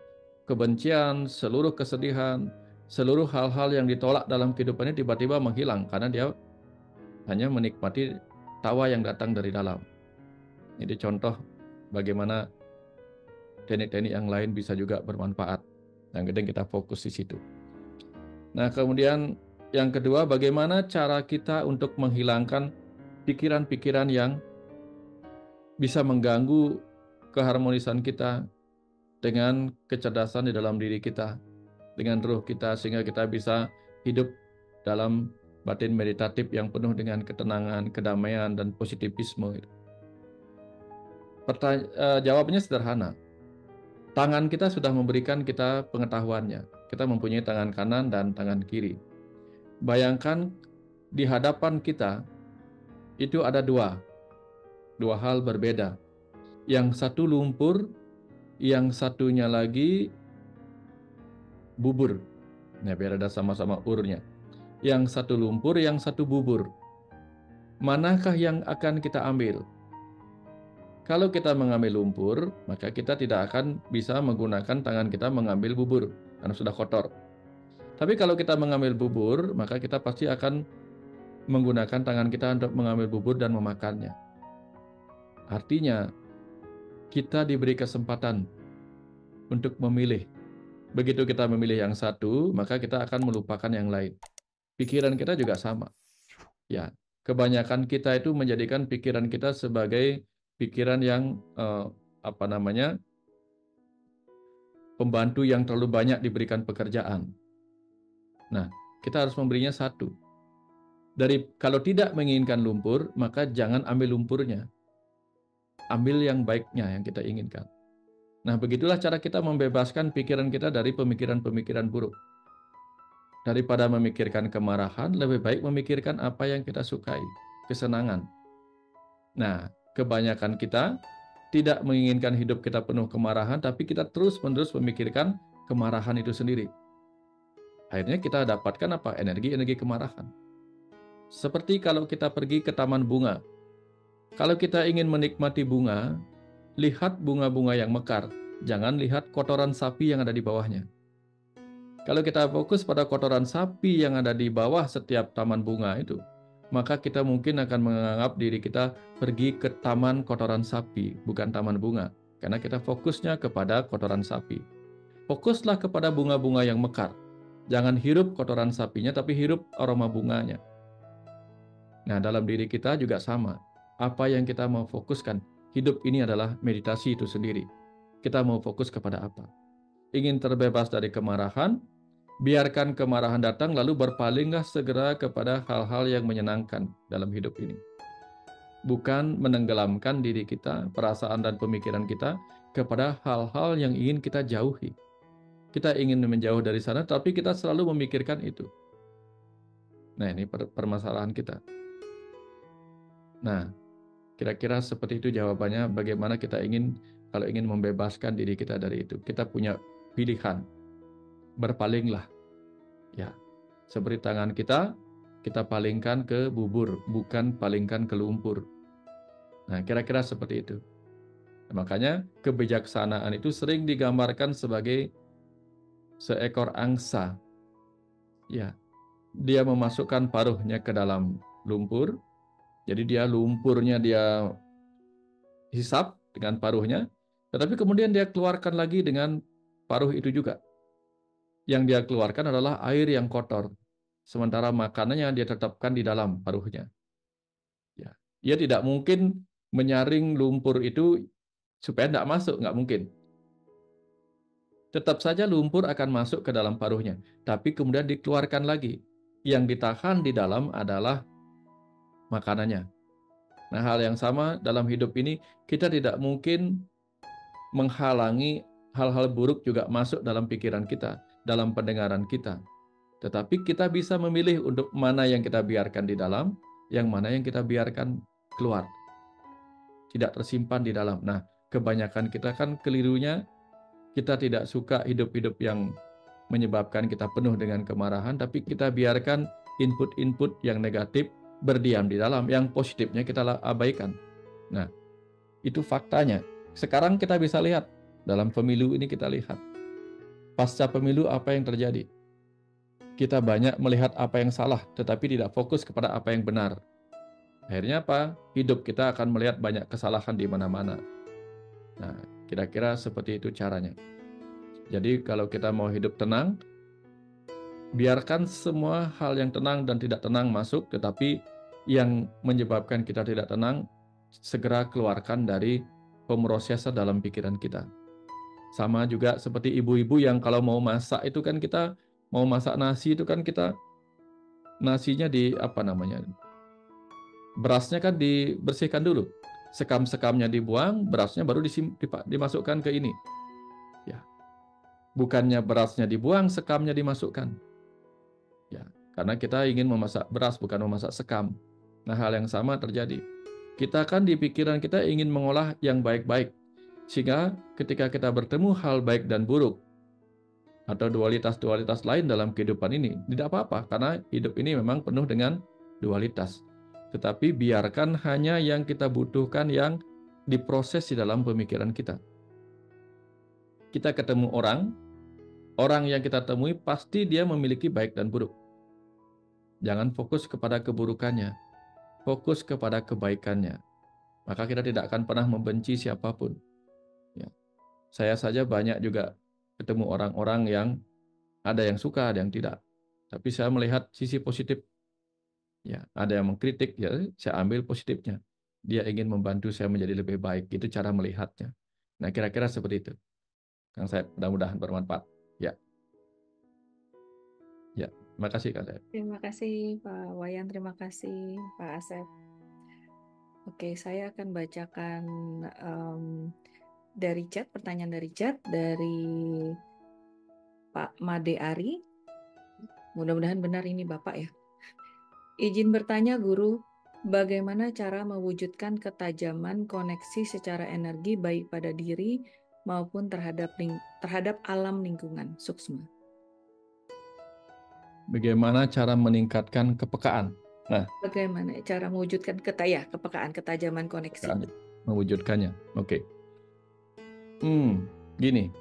kebencian, seluruh kesedihan, seluruh hal-hal yang ditolak dalam kehidupannya tiba-tiba menghilang karena dia hanya menikmati tawa yang datang dari dalam. Ini contoh bagaimana teknik-teknik yang lain bisa juga bermanfaat. Yang penting kita fokus di situ. Nah, kemudian yang kedua, bagaimana cara kita untuk menghilangkan pikiran-pikiran yang bisa mengganggu keharmonisan kita dengan kecerdasan di dalam diri kita, dengan ruh kita, sehingga kita bisa hidup dalam batin meditatif yang penuh dengan ketenangan, kedamaian, dan positivisme. Jawabannya sederhana. Tangan kita sudah memberikan kita pengetahuannya. Kita mempunyai tangan kanan dan tangan kiri. Bayangkan di hadapan kita itu ada dua hal berbeda. Yang satu lumpur, yang satunya lagi bubur. Nah, biar ada sama-sama urnya. Yang satu lumpur, yang satu bubur. Manakah yang akan kita ambil? Kalau kita mengambil lumpur, maka kita tidak akan bisa menggunakan tangan kita mengambil bubur, karena sudah kotor. Tapi kalau kita mengambil bubur, maka kita pasti akan menggunakan tangan kita untuk mengambil bubur dan memakannya. Artinya, kita diberi kesempatan untuk memilih. Begitu kita memilih yang satu, maka kita akan melupakan yang lain. Pikiran kita juga sama. Ya, kebanyakan kita itu menjadikan pikiran kita sebagai pikiran yang pembantu yang terlalu banyak diberikan pekerjaan. Nah, kita harus memberinya satu. Kalau tidak menginginkan lumpur, maka jangan ambil lumpurnya. Ambil yang baiknya yang kita inginkan. Nah, begitulah cara kita membebaskan pikiran kita dari pemikiran-pemikiran buruk. Daripada memikirkan kemarahan, lebih baik memikirkan apa yang kita sukai, kesenangan. Nah, kebanyakan kita tidak menginginkan hidup kita penuh kemarahan, tapi kita terus-menerus memikirkan kemarahan itu sendiri. Akhirnya kita dapatkan apa? Energi-energi kemarahan. Seperti kalau kita pergi ke taman bunga. Kalau kita ingin menikmati bunga, lihat bunga-bunga yang mekar. Jangan lihat kotoran sapi yang ada di bawahnya. Kalau kita fokus pada kotoran sapi yang ada di bawah setiap taman bunga itu, maka kita mungkin akan menganggap diri kita pergi ke taman kotoran sapi, bukan taman bunga. Karena kita fokusnya kepada kotoran sapi. Fokuslah kepada bunga-bunga yang mekar. Jangan hirup kotoran sapinya, tapi hirup aroma bunganya. Nah, dalam diri kita juga sama. Apa yang kita mau fokuskan? Hidup ini adalah meditasi itu sendiri. Kita mau fokus kepada apa? Ingin terbebas dari kemarahan, biarkan kemarahan datang, lalu berpalinglah segera kepada hal-hal yang menyenangkan dalam hidup ini. Bukan menenggelamkan diri kita, perasaan dan pemikiran kita kepada hal-hal yang ingin kita jauhi. Kita ingin menjauh dari sana, tapi kita selalu memikirkan itu. Nah, ini permasalahan kita. Nah, kira-kira seperti itu jawabannya, bagaimana kita kalau ingin membebaskan diri kita dari itu. Kita punya pilihan. Berpalinglah. Ya, seperti tangan kita palingkan ke bubur, bukan palingkan ke lumpur. Nah, kira-kira seperti itu. Nah, makanya kebijaksanaan itu sering digambarkan sebagai seekor angsa. Ya, dia memasukkan paruhnya ke dalam lumpur. Jadi lumpurnya dia hisap dengan paruhnya, tetapi kemudian dia keluarkan lagi dengan paruh itu juga. Yang dia keluarkan adalah air yang kotor. Sementara makanannya dia tetapkan di dalam paruhnya. Ya, dia tidak mungkin menyaring lumpur itu supaya tidak masuk, nggak mungkin. Tetap saja lumpur akan masuk ke dalam paruhnya, tapi kemudian dikeluarkan lagi. Yang ditahan di dalam adalah makanannya. Nah, hal yang sama dalam hidup ini, kita tidak mungkin menghalangi hal-hal buruk juga masuk dalam pikiran kita, dalam pendengaran kita. Tetapi kita bisa memilih untuk mana yang kita biarkan di dalam, yang mana yang kita biarkan keluar. Tidak tersimpan di dalam. Nah, kebanyakan kita kan kelirunya, kita tidak suka hidup-hidup yang menyebabkan kita penuh dengan kemarahan, tapi kita biarkan input-input yang negatif berdiam di dalam, yang positifnya kita abaikan. Nah, itu faktanya. Sekarang kita bisa lihat, dalam pemilu ini kita lihat. Pasca pemilu apa yang terjadi? kita banyak melihat apa yang salah, tetapi tidak fokus kepada apa yang benar. Akhirnya apa? Hidup kita akan melihat banyak kesalahan di mana-mana. Nah, kira-kira seperti itu caranya. Jadi kalau kita mau hidup tenang, biarkan semua hal yang tenang dan tidak tenang masuk, tetapi yang menyebabkan kita tidak tenang, segera keluarkan dari pemrosesan dalam pikiran kita. Sama juga seperti ibu-ibu yang kalau mau masak itu kan kita, mau masak nasi itu kan kita, nasinya berasnya kan dibersihkan dulu. Sekam-sekamnya dibuang, berasnya baru dimasukkan ke ini. Ya. Bukannya berasnya dibuang, sekamnya dimasukkan. Ya, karena kita ingin memasak beras, bukan memasak sekam. Nah, hal yang sama terjadi. Kita kan di pikiran kita ingin mengolah yang baik-baik. Sehingga ketika kita bertemu hal baik dan buruk, atau dualitas-dualitas lain dalam kehidupan ini, tidak apa-apa, karena hidup ini memang penuh dengan dualitas. Tetapi biarkan hanya yang kita butuhkan yang diproses di dalam pemikiran kita. Kita ketemu orang yang kita temui pasti dia memiliki baik dan buruk. Jangan fokus kepada keburukannya, fokus kepada kebaikannya. Maka kita tidak akan pernah membenci siapapun. Ya. Saya saja banyak juga ketemu orang-orang yang ada yang suka, ada yang tidak. Tapi saya melihat sisi positif. Ya, ada yang mengkritik, ya saya ambil positifnya. Dia ingin membantu saya menjadi lebih baik. Itu cara melihatnya. Nah, kira-kira seperti itu. Kang Saep, mudah-mudahan bermanfaat. Ya. Ya, terima kasih Kang Saep. Terima kasih Pak Wayan, terima kasih Pak Asep. Oke, saya akan bacakan dari chat, pertanyaan dari chat dari Pak Made Ari. Mudah-mudahan benar ini Bapak ya. Izin bertanya Guru, bagaimana cara mewujudkan ketajaman koneksi secara energi baik pada diri maupun terhadap alam lingkungan suksma? Bagaimana cara meningkatkan kepekaan? Nah, bagaimana cara mewujudkan kepekaan, ketajaman koneksi? Mewujudkannya, oke. Gini.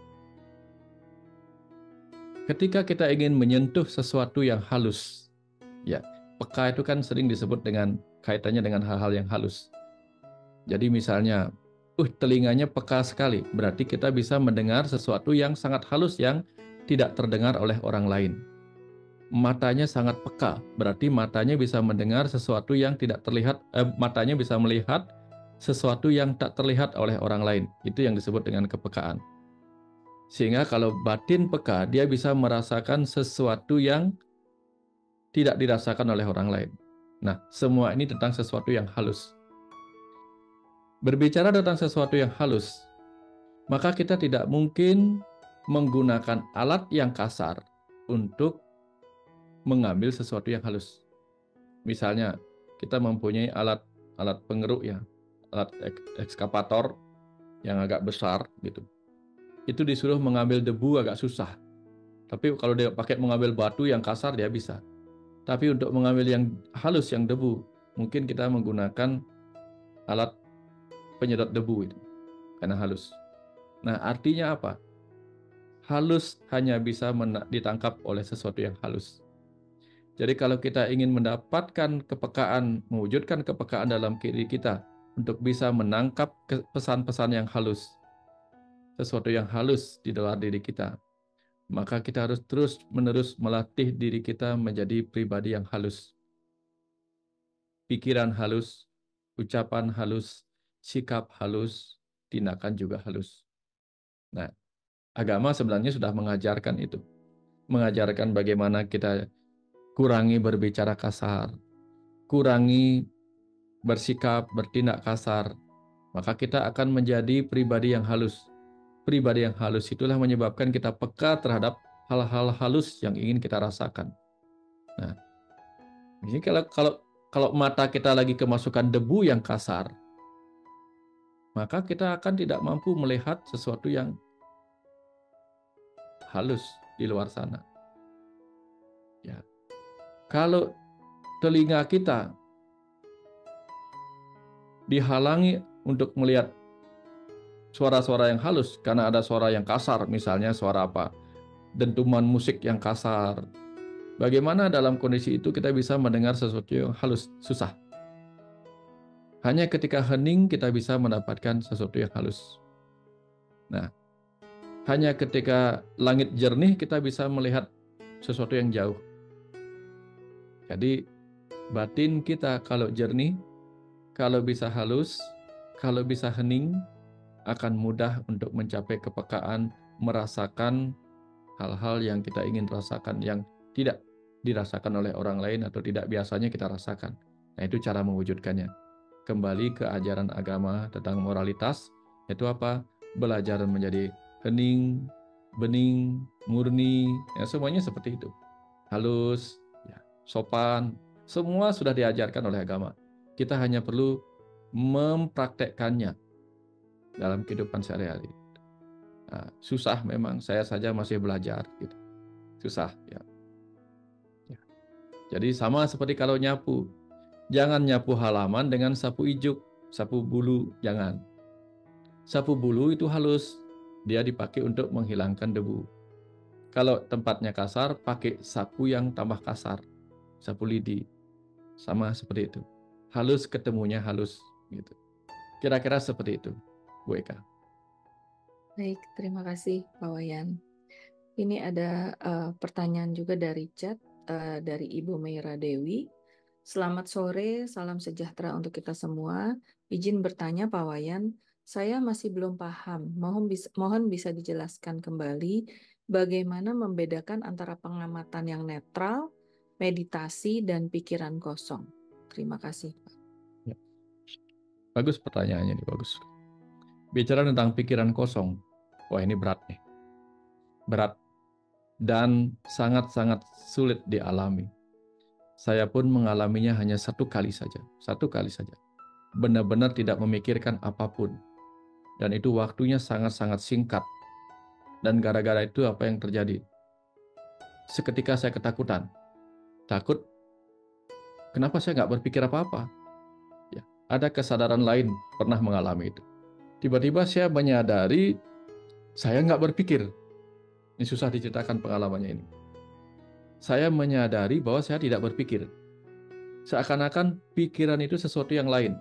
Ketika kita ingin menyentuh sesuatu yang halus, ya, peka itu kan sering disebut dengan kaitannya dengan hal-hal yang halus. Jadi misalnya, telinganya peka sekali, berarti kita bisa mendengar sesuatu yang sangat halus yang tidak terdengar oleh orang lain. Matanya sangat peka, berarti matanya bisa mendengar sesuatu yang tidak terlihat, matanya bisa melihat sesuatu yang tak terlihat oleh orang lain. Itu yang disebut dengan kepekaan. Sehingga kalau batin peka, dia bisa merasakan sesuatu yang tidak dirasakan oleh orang lain. Nah, semua ini tentang sesuatu yang halus. Berbicara tentang sesuatu yang halus, maka kita tidak mungkin menggunakan alat yang kasar untuk mengambil sesuatu yang halus. Misalnya, kita mempunyai alat pengeruk ya, alat ekskavator yang agak besar gitu. Itu disuruh mengambil debu agak susah. Tapi kalau dia pakai mengambil batu yang kasar dia bisa. Tapi untuk mengambil yang halus, yang debu, mungkin kita menggunakan alat penyedot debu itu karena halus. Nah, artinya apa? Halus hanya bisa ditangkap oleh sesuatu yang halus. Jadi kalau kita ingin mendapatkan kepekaan, mewujudkan kepekaan dalam diri kita untuk bisa menangkap pesan-pesan yang halus, sesuatu yang halus di dalam diri kita, maka kita harus terus-menerus melatih diri kita menjadi pribadi yang halus. Pikiran halus, ucapan halus, sikap halus, tindakan juga halus. Nah, agama sebenarnya sudah mengajarkan itu. Mengajarkan bagaimana kita kurangi berbicara kasar, kurangi bersikap, bertindak kasar, maka kita akan menjadi pribadi yang halus. Pribadi yang halus itulah menyebabkan kita peka terhadap hal-hal halus yang ingin kita rasakan. Nah, ini kalau mata kita lagi kemasukan debu yang kasar, maka kita akan tidak mampu melihat sesuatu yang halus di luar sana. Ya. Kalau telinga kita dihalangi untuk melihat suara-suara yang halus karena ada suara yang kasar, misalnya suara apa? Dentuman musik yang kasar, Bagaimana dalam kondisi itu kita bisa mendengar sesuatu yang halus? Susah. Hanya ketika hening kita bisa mendapatkan sesuatu yang halus. Nah, hanya ketika langit jernih kita bisa melihat sesuatu yang jauh. Jadi batin kita kalau jernih, kalau bisa halus, kalau bisa hening, akan mudah untuk mencapai kepekaan, merasakan hal-hal yang kita ingin rasakan, yang tidak dirasakan oleh orang lain atau tidak biasanya kita rasakan. Nah, itu cara mewujudkannya. Kembali ke ajaran agama tentang moralitas, yaitu apa? Belajar menjadi hening, bening, murni, ya semuanya seperti itu. Halus, ya, sopan, semua sudah diajarkan oleh agama. Kita hanya perlu mempraktekkannya dalam kehidupan sehari-hari. Nah, susah memang, saya saja masih belajar gitu. Susah ya. Jadi sama seperti kalau nyapu. Jangan nyapu halaman dengan sapu ijuk, sapu bulu, jangan. Sapu bulu itu halus, dia dipakai untuk menghilangkan debu. Kalau tempatnya kasar, pakai sapu yang tambah kasar, sapu lidi. Sama seperti itu. Halus ketemunya halus gitu. Kira-kira seperti itu, Bu Eka. Baik, terima kasih Pak Wayan. Ini ada pertanyaan juga dari chat dari Ibu Meira Dewi. Selamat sore, salam sejahtera untuk kita semua. Izin bertanya Pak Wayan, saya masih belum paham. Mohon bisa dijelaskan kembali bagaimana membedakan antara pengamatan yang netral, meditasi, dan pikiran kosong. Terima kasih, Pak. Ya. Bagus pertanyaannya nih, bagus. Bicara tentang pikiran kosong, wah ini berat nih. Berat dan sangat-sangat sulit dialami. Saya pun mengalaminya hanya satu kali saja. Benar-benar tidak memikirkan apapun. Dan itu waktunya sangat-sangat singkat. Dan gara-gara itu apa yang terjadi? Seketika saya ketakutan. Takut, kenapa saya nggak berpikir apa-apa? Ya, ada kesadaran lain pernah mengalami itu. Tiba-tiba saya menyadari saya nggak berpikir. Ini susah diceritakan pengalamannya ini. Saya menyadari bahwa saya tidak berpikir. Seakan-akan pikiran itu sesuatu yang lain.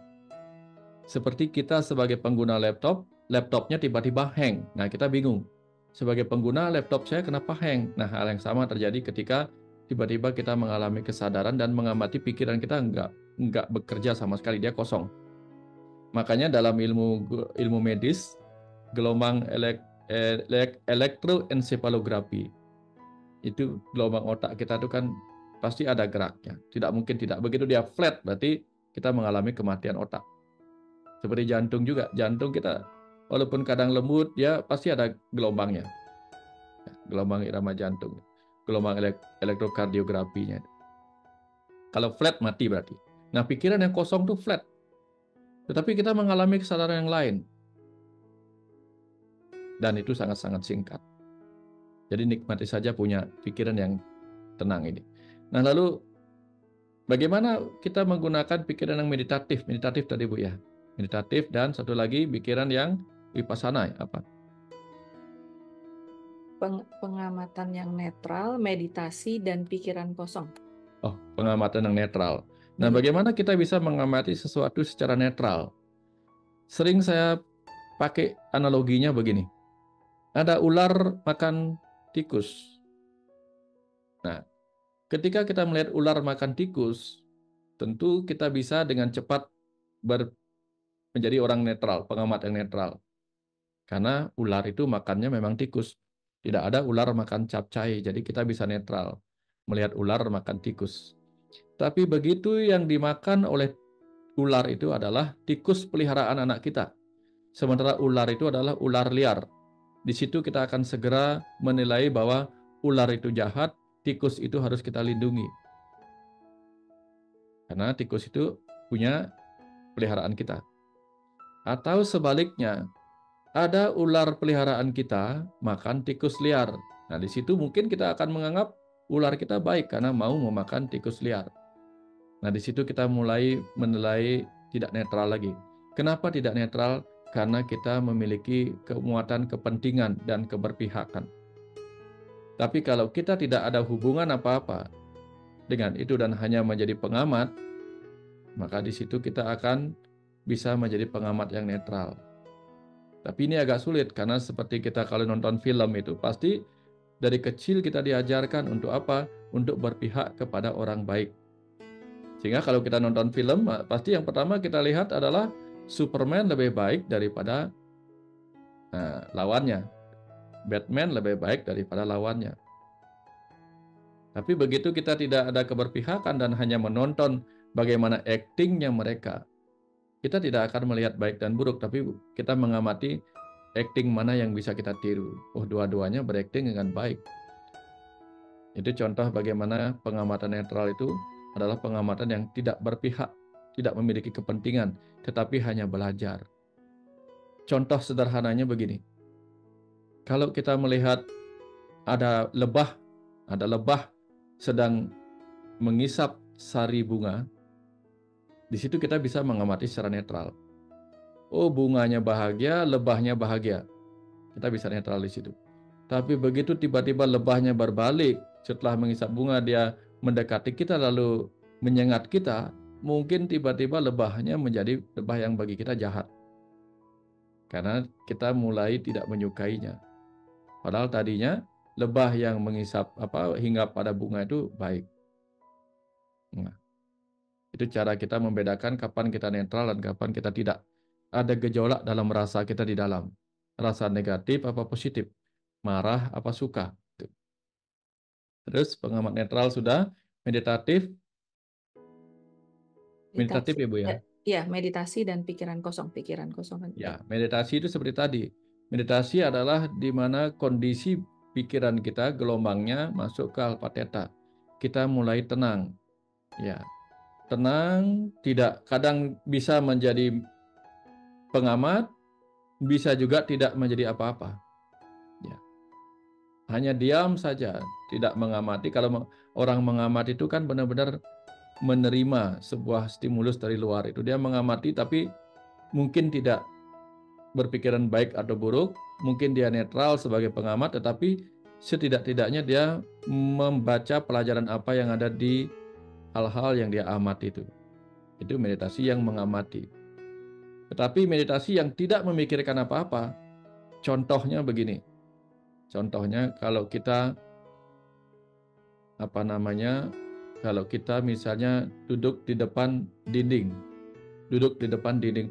Seperti kita sebagai pengguna laptop, laptopnya tiba-tiba hang. Nah, kita bingung. Sebagai pengguna laptop saya kenapa hang? Nah, hal yang sama terjadi ketika tiba-tiba kita mengalami kesadaran dan mengamati pikiran kita nggak bekerja sama sekali, dia kosong. Makanya dalam ilmu medis, gelombang elektroensefalografi, itu gelombang otak kita itu kan pasti ada geraknya. Tidak mungkin tidak. Begitu dia flat, berarti kita mengalami kematian otak. Seperti jantung juga. Jantung kita, walaupun kadang lembut, dia pasti ada gelombangnya. Gelombang irama jantung. Gelombang elektrokardiografinya. Kalau flat, mati berarti. Nah, pikiran yang kosong itu flat. Tetapi kita mengalami kesadaran yang lain. Dan itu sangat-sangat singkat. Jadi nikmati saja punya pikiran yang tenang ini. Nah, lalu bagaimana kita menggunakan pikiran yang meditatif? Meditatif tadi Bu ya. Meditatif dan satu lagi pikiran yang vipassana apa? Pengamatan yang netral, meditasi, dan pikiran kosong. Oh, pengamatan yang netral. Nah, bagaimana kita bisa mengamati sesuatu secara netral? Sering saya pakai analoginya begini. Ada ular makan tikus. Nah, ketika kita melihat ular makan tikus, tentu kita bisa dengan cepat menjadi orang netral, pengamat yang netral. Karena ular itu makannya memang tikus. Tidak ada ular makan capcay, jadi kita bisa netral melihat ular makan tikus. Tapi begitu yang dimakan oleh ular itu adalah tikus peliharaan anak kita. Sementara ular itu adalah ular liar. Di situ kita akan segera menilai bahwa ular itu jahat, tikus itu harus kita lindungi. Karena tikus itu punya peliharaan kita. Atau sebaliknya, ada ular peliharaan kita makan tikus liar. Nah, di situ mungkin kita akan menganggap ular kita baik karena mau memakan tikus liar. Nah, di situ kita mulai menilai tidak netral lagi. Kenapa tidak netral? Karena kita memiliki kemuatan kepentingan dan keberpihakan. Tapi kalau kita tidak ada hubungan apa-apa, dengan itu dan hanya menjadi pengamat, maka di situ kita akan bisa menjadi pengamat yang netral. Tapi ini agak sulit karena seperti kita kalau nonton film itu pasti dari kecil kita diajarkan untuk apa? Untuk berpihak kepada orang baik. Sehingga kalau kita nonton film, pasti yang pertama kita lihat adalah Superman lebih baik daripada lawannya. Batman lebih baik daripada lawannya. Tapi begitu kita tidak ada keberpihakan dan hanya menonton bagaimana aktingnya mereka, kita tidak akan melihat baik dan buruk, tapi kita mengamati akting mana yang bisa kita tiru. Oh, dua-duanya berakting dengan baik. Itu contoh bagaimana pengamatan netral itu adalah pengamatan yang tidak berpihak, tidak memiliki kepentingan, tetapi hanya belajar. Contoh sederhananya begini. Kalau kita melihat ada lebah sedang mengisap sari bunga, di situ kita bisa mengamati secara netral. Oh, bunganya bahagia, lebahnya bahagia. Kita bisa netral di situ. Tapi begitu tiba-tiba lebahnya berbalik, setelah mengisap bunga dia mendekati kita lalu menyengat kita, mungkin tiba-tiba lebahnya menjadi lebah yang bagi kita jahat. Karena kita mulai tidak menyukainya. Padahal tadinya lebah yang mengisap hinggap pada bunga itu baik. Nah, itu cara kita membedakan kapan kita netral dan kapan kita tidak. Ada gejolak dalam rasa kita di dalam. Rasa negatif apa positif. Marah apa suka. Terus pengamat netral sudah. Meditatif. Meditatif ya Bu ya? Ya, meditasi dan pikiran kosong. Ya, meditasi itu seperti tadi. Meditasi adalah di mana kondisi pikiran kita, gelombangnya masuk ke alpha theta. Kita mulai tenang. Ya, tenang, tidak kadang bisa menjadi pengamat, bisa juga tidak menjadi apa-apa. Ya. Hanya diam saja, tidak mengamati. Kalau orang mengamati itu kan benar-benar menerima sebuah stimulus dari luar itu. Dia mengamati tapi mungkin tidak berpikiran baik atau buruk, mungkin dia netral sebagai pengamat, tetapi setidak-tidaknya dia membaca pelajaran apa yang ada di hal-hal yang dia amati itu. Itu meditasi yang mengamati. Tetapi meditasi yang tidak memikirkan apa-apa, contohnya begini. Contohnya kalau kita kalau kita misalnya duduk di depan dinding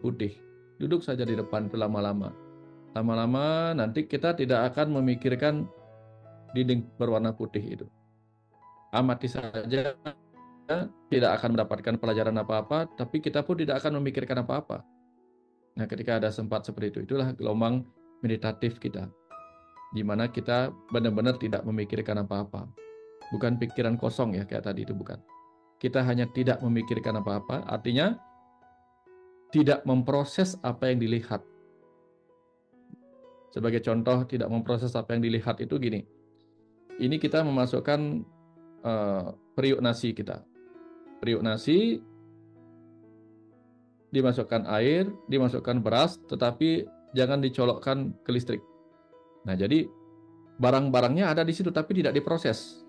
putih, duduk saja di depan itu lama-lama nanti kita tidak akan memikirkan dinding berwarna putih itu. Amati saja, tidak akan mendapatkan pelajaran apa-apa, tapi kita pun tidak akan memikirkan apa-apa. Nah, ketika ada sempat seperti itu, itulah gelombang meditatif kita, di mana kita benar-benar tidak memikirkan apa-apa. Bukan pikiran kosong ya, kayak tadi itu bukan. Kita hanya tidak memikirkan apa-apa, artinya tidak memproses apa yang dilihat. Sebagai contoh, tidak memproses apa yang dilihat itu gini. Ini kita memasukkan periuk nasi kita. Periuk nasi, dimasukkan air, dimasukkan beras, tetapi jangan dicolokkan ke listrik. Nah, jadi barang-barangnya ada di situ, tapi tidak diproses.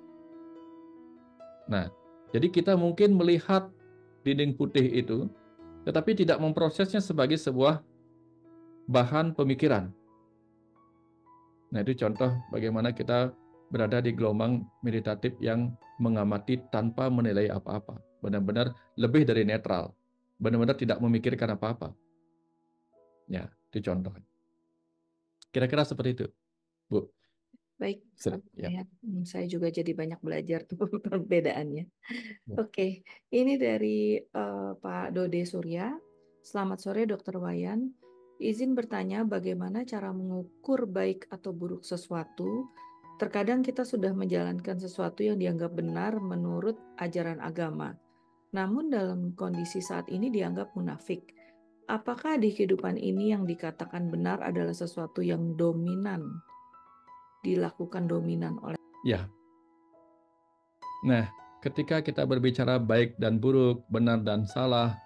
Nah, jadi kita mungkin melihat dinding putih itu, tetapi tidak memprosesnya sebagai sebuah bahan pemikiran. Nah, itu contoh bagaimana kita berada di gelombang meditatif yang mengamati tanpa menilai apa-apa. Benar-benar lebih dari netral. Benar-benar tidak memikirkan apa-apa. Ya, itu contoh. Kira-kira seperti itu, Bu. Baik, Ya. saya juga jadi banyak belajar tuh perbedaannya. Ya. Oke, ini dari Pak Dode Surya. Selamat sore, Dr. Wayan. Izin bertanya bagaimana cara mengukur baik atau buruk sesuatu. Terkadang kita sudah menjalankan sesuatu yang dianggap benar menurut ajaran agama. Namun dalam kondisi saat ini dianggap munafik. Apakah di kehidupan ini yang dikatakan benar adalah sesuatu yang dominan, dilakukan dominan oleh... Ya. Nah, ketika kita berbicara baik dan buruk, benar dan salah,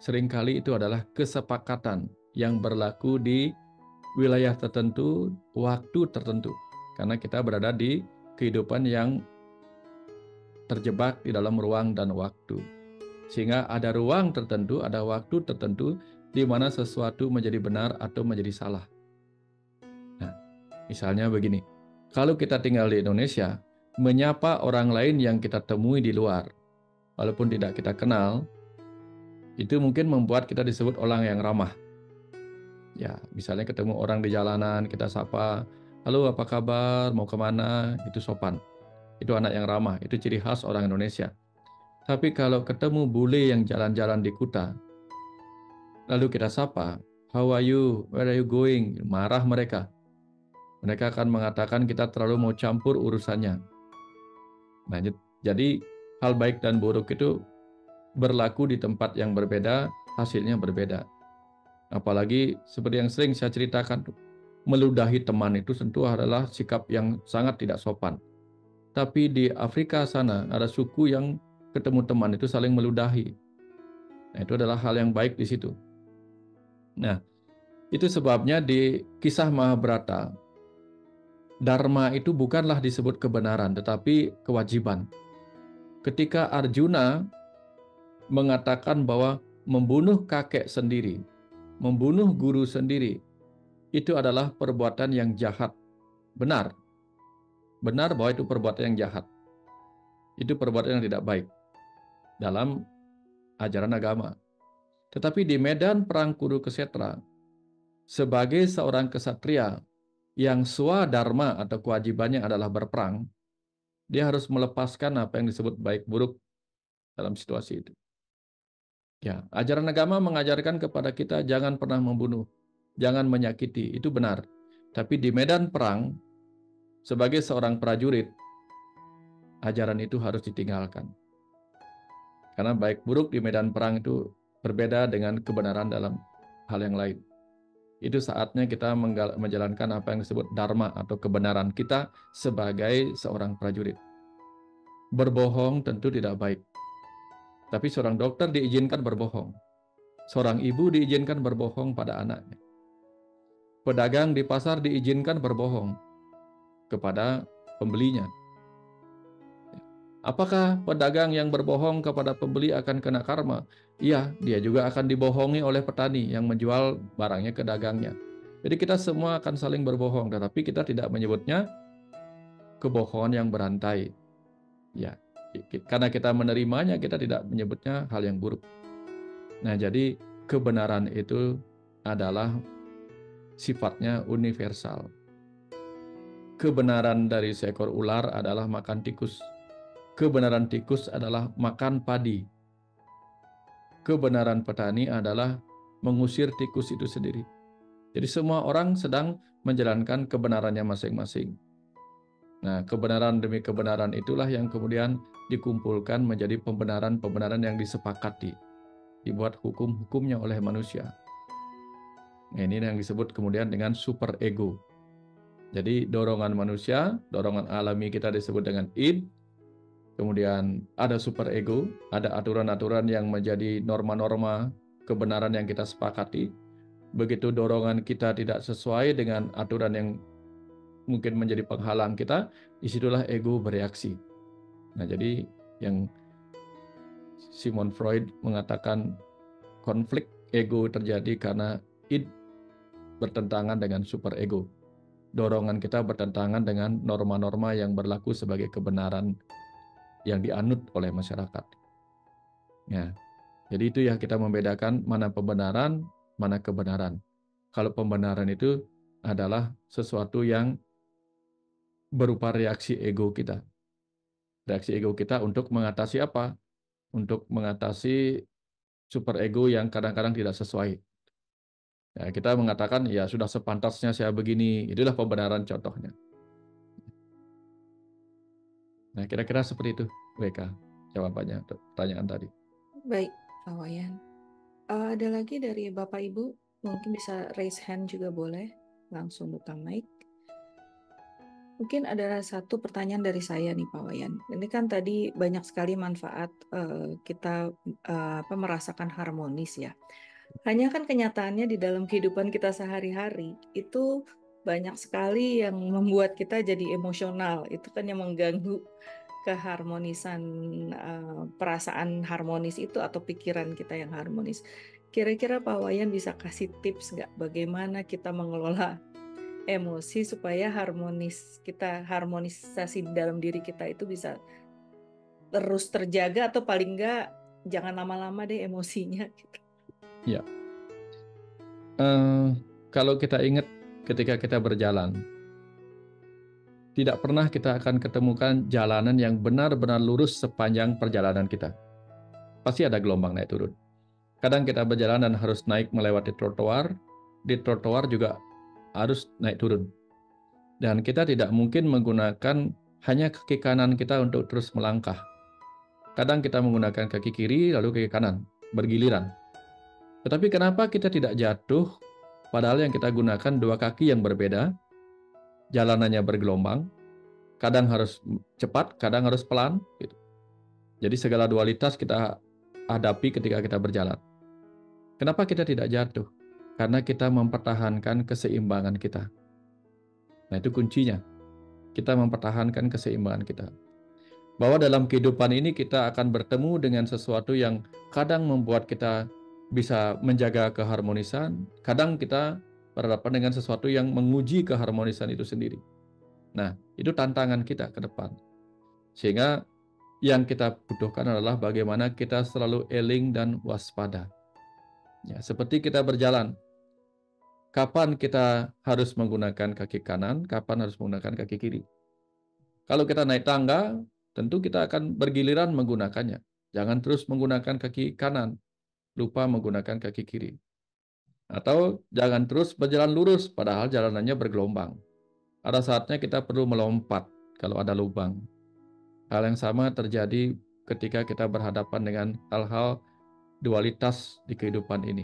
seringkali itu adalah kesepakatan yang berlaku di wilayah tertentu, waktu tertentu. Karena kita berada di kehidupan yang terjebak di dalam ruang dan waktu. Sehingga ada ruang tertentu, ada waktu tertentu di mana sesuatu menjadi benar atau menjadi salah. Nah, misalnya begini, kalau kita tinggal di Indonesia, menyapa orang lain yang kita temui di luar, walaupun tidak kita kenal, itu mungkin membuat kita disebut orang yang ramah. Ya, misalnya ketemu orang di jalanan, kita sapa, halo apa kabar, mau kemana, itu sopan. Itu anak yang ramah, itu ciri khas orang Indonesia. Tapi kalau ketemu bule yang jalan-jalan di Kuta, lalu kita sapa, how are you, where are you going, marah mereka. Mereka akan mengatakan kita terlalu mau campur urusannya. Nah, jadi hal baik dan buruk itu berlaku di tempat yang berbeda, hasilnya berbeda. Apalagi seperti yang sering saya ceritakan, meludahi teman itu tentu adalah sikap yang sangat tidak sopan. Tapi di Afrika sana ada suku yang ketemu teman itu saling meludahi. Nah, itu adalah hal yang baik di situ. Nah, itu sebabnya di kisah Mahabharata, Dharma itu bukanlah disebut kebenaran, tetapi kewajiban. Ketika Arjuna mengatakan bahwa membunuh kakek sendiri, membunuh guru sendiri, itu adalah perbuatan yang jahat. Benar. Benar bahwa itu perbuatan yang jahat. Itu perbuatan yang tidak baik dalam ajaran agama. Tetapi di medan perang Kurukshetra, sebagai seorang kesatria yang swadharma atau kewajibannya adalah berperang, dia harus melepaskan apa yang disebut baik buruk dalam situasi itu. Ya, ajaran agama mengajarkan kepada kita jangan pernah membunuh, jangan menyakiti, itu benar. Tapi di medan perang, sebagai seorang prajurit, ajaran itu harus ditinggalkan. Karena baik buruk di medan perang itu berbeda dengan kebenaran dalam hal yang lain. Itu saatnya kita menjalankan apa yang disebut dharma atau kebenaran kita sebagai seorang prajurit. Berbohong tentu tidak baik. Tapi seorang dokter diizinkan berbohong. Seorang ibu diizinkan berbohong pada anaknya. Pedagang di pasar diizinkan berbohong kepada pembelinya. Apakah pedagang yang berbohong kepada pembeli akan kena karma? Iya, dia juga akan dibohongi oleh petani yang menjual barangnya ke dagangnya. Jadi kita semua akan saling berbohong, tetapi kita tidak menyebutnya kebohongan yang berantai. Ya, karena kita menerimanya, kita tidak menyebutnya hal yang buruk. Nah, jadi kebenaran itu adalah sifatnya universal. Kebenaran dari seekor ular adalah makan tikus. Kebenaran tikus adalah makan padi. Kebenaran petani adalah mengusir tikus itu sendiri. Jadi semua orang sedang menjalankan kebenarannya masing-masing. Nah, kebenaran demi kebenaran itulah yang kemudian dikumpulkan menjadi pembenaran-pembenaran yang disepakati, dibuat hukum-hukumnya oleh manusia. Nah, ini yang disebut kemudian dengan super ego. Jadi dorongan manusia, dorongan alami kita disebut dengan id. Kemudian ada super ego, ada aturan-aturan yang menjadi norma-norma kebenaran yang kita sepakati. Begitu dorongan kita tidak sesuai dengan aturan yang mungkin menjadi penghalang kita, disitulah ego bereaksi. Nah, jadi yang Sigmund Freud mengatakan konflik ego terjadi karena id bertentangan dengan super ego. Dorongan kita bertentangan dengan norma-norma yang berlaku sebagai kebenaran yang dianut oleh masyarakat. Ya, jadi itu ya kita membedakan mana pembenaran, mana kebenaran. Kalau pembenaran itu adalah sesuatu yang berupa reaksi ego kita. Reaksi ego kita untuk mengatasi apa? Untuk mengatasi super ego yang kadang-kadang tidak sesuai. Ya, kita mengatakan, ya sudah sepantasnya saya begini. Itulah pembenaran contohnya. Nah, kira-kira seperti itu, WK, jawabannya pertanyaan tadi. Baik, Pak Wayan. Ada lagi dari Bapak Ibu, mungkin bisa raise hand juga boleh, langsung buka mic. Mungkin ada satu pertanyaan dari saya nih Pak Wayan. Ini kan tadi banyak sekali manfaat kita merasakan harmonis ya. Hanya kan kenyataannya di dalam kehidupan kita sehari-hari itu banyak sekali yang membuat kita jadi emosional. Itu kan yang mengganggu keharmonisan, perasaan harmonis itu atau pikiran kita yang harmonis. Kira-kira Pak Wayan bisa kasih tips nggak bagaimana kita mengelola emosi supaya harmonisasi di dalam diri kita itu bisa terus terjaga, atau paling nggak jangan lama-lama deh emosinya gitu. Ya, kalau kita ingat ketika kita berjalan, tidak pernah kita akan ketemukan jalanan yang benar-benar lurus sepanjang perjalanan kita. Pasti ada gelombang naik turun. Kadang kita berjalan dan harus naik melewati trotoar, di trotoar juga harus naik turun. Dan kita tidak mungkin menggunakan hanya kaki kanan kita untuk terus melangkah. Kadang kita menggunakan kaki kiri lalu kaki kanan, bergiliran. Tetapi kenapa kita tidak jatuh padahal yang kita gunakan dua kaki yang berbeda, jalanannya bergelombang, kadang harus cepat, kadang harus pelan. Gitu. Jadi segala dualitas kita hadapi ketika kita berjalan. Kenapa kita tidak jatuh? Karena kita mempertahankan keseimbangan kita. Nah itu kuncinya. Kita mempertahankan keseimbangan kita. Bahwa dalam kehidupan ini kita akan bertemu dengan sesuatu yang kadang membuat kita bisa menjaga keharmonisan, kadang kita berhadapan dengan sesuatu yang menguji keharmonisan itu sendiri. Nah, itu tantangan kita ke depan. Sehingga yang kita butuhkan adalah bagaimana kita selalu eling dan waspada. Ya, seperti kita berjalan, kapan kita harus menggunakan kaki kanan, kapan harus menggunakan kaki kiri. Kalau kita naik tangga, tentu kita akan bergiliran menggunakannya. Jangan terus menggunakan kaki kanan, lupa menggunakan kaki kiri. Atau jangan terus berjalan lurus, padahal jalanannya bergelombang. Ada saatnya kita perlu melompat kalau ada lubang. Hal yang sama terjadi ketika kita berhadapan dengan hal-hal dualitas di kehidupan ini.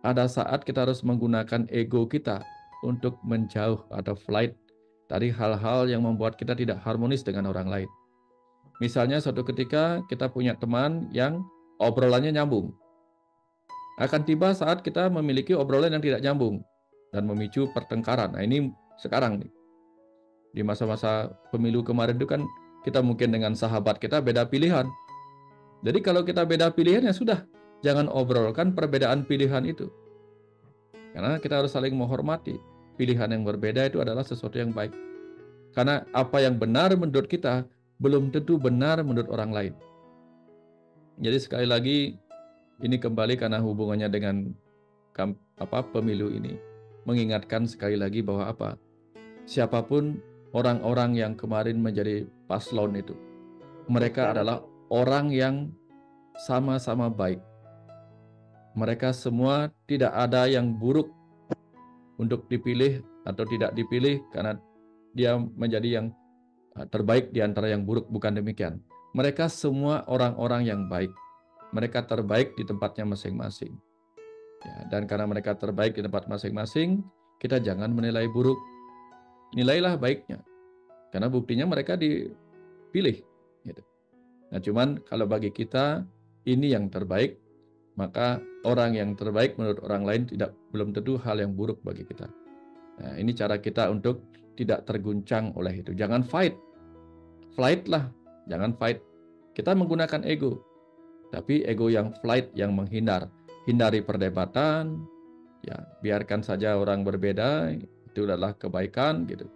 Ada saat kita harus menggunakan ego kita untuk menjauh atau flight dari hal-hal yang membuat kita tidak harmonis dengan orang lain. Misalnya suatu ketika kita punya teman yang obrolannya nyambung. Akan tiba saat kita memiliki obrolan yang tidak nyambung dan memicu pertengkaran. Nah ini sekarang nih. Di masa-masa pemilu kemarin itu kan kita mungkin dengan sahabat kita beda pilihan. Jadi kalau kita beda pilihan ya sudah, jangan obrolkan perbedaan pilihan itu. Karena kita harus saling menghormati. Pilihan yang berbeda itu adalah sesuatu yang baik. Karena apa yang benar menurut kita belum tentu benar menurut orang lain. Jadi sekali lagi ini kembali karena hubungannya dengan pemilu ini. Mengingatkan sekali lagi bahwa siapapun orang-orang yang kemarin menjadi paslon itu, mereka adalah orang yang sama-sama baik. Mereka semua tidak ada yang buruk untuk dipilih atau tidak dipilih karena dia menjadi yang terbaik di antara yang buruk, bukan demikian. Mereka semua orang-orang yang baik. Mereka terbaik di tempatnya masing-masing. Ya, dan karena mereka terbaik di tempat masing-masing, kita jangan menilai buruk. Nilailah baiknya. Karena buktinya mereka dipilih. Gitu. Nah, cuman kalau bagi kita, ini yang terbaik, maka orang yang terbaik menurut orang lain belum tentu hal yang buruk bagi kita. Nah, ini cara kita untuk tidak terguncang oleh itu. Jangan fight. Flight lah. Jangan fight. Kita menggunakan ego. Tapi ego yang flight, yang menghindar. Hindari perdebatan, ya biarkan saja orang berbeda, itu adalah kebaikan gitu.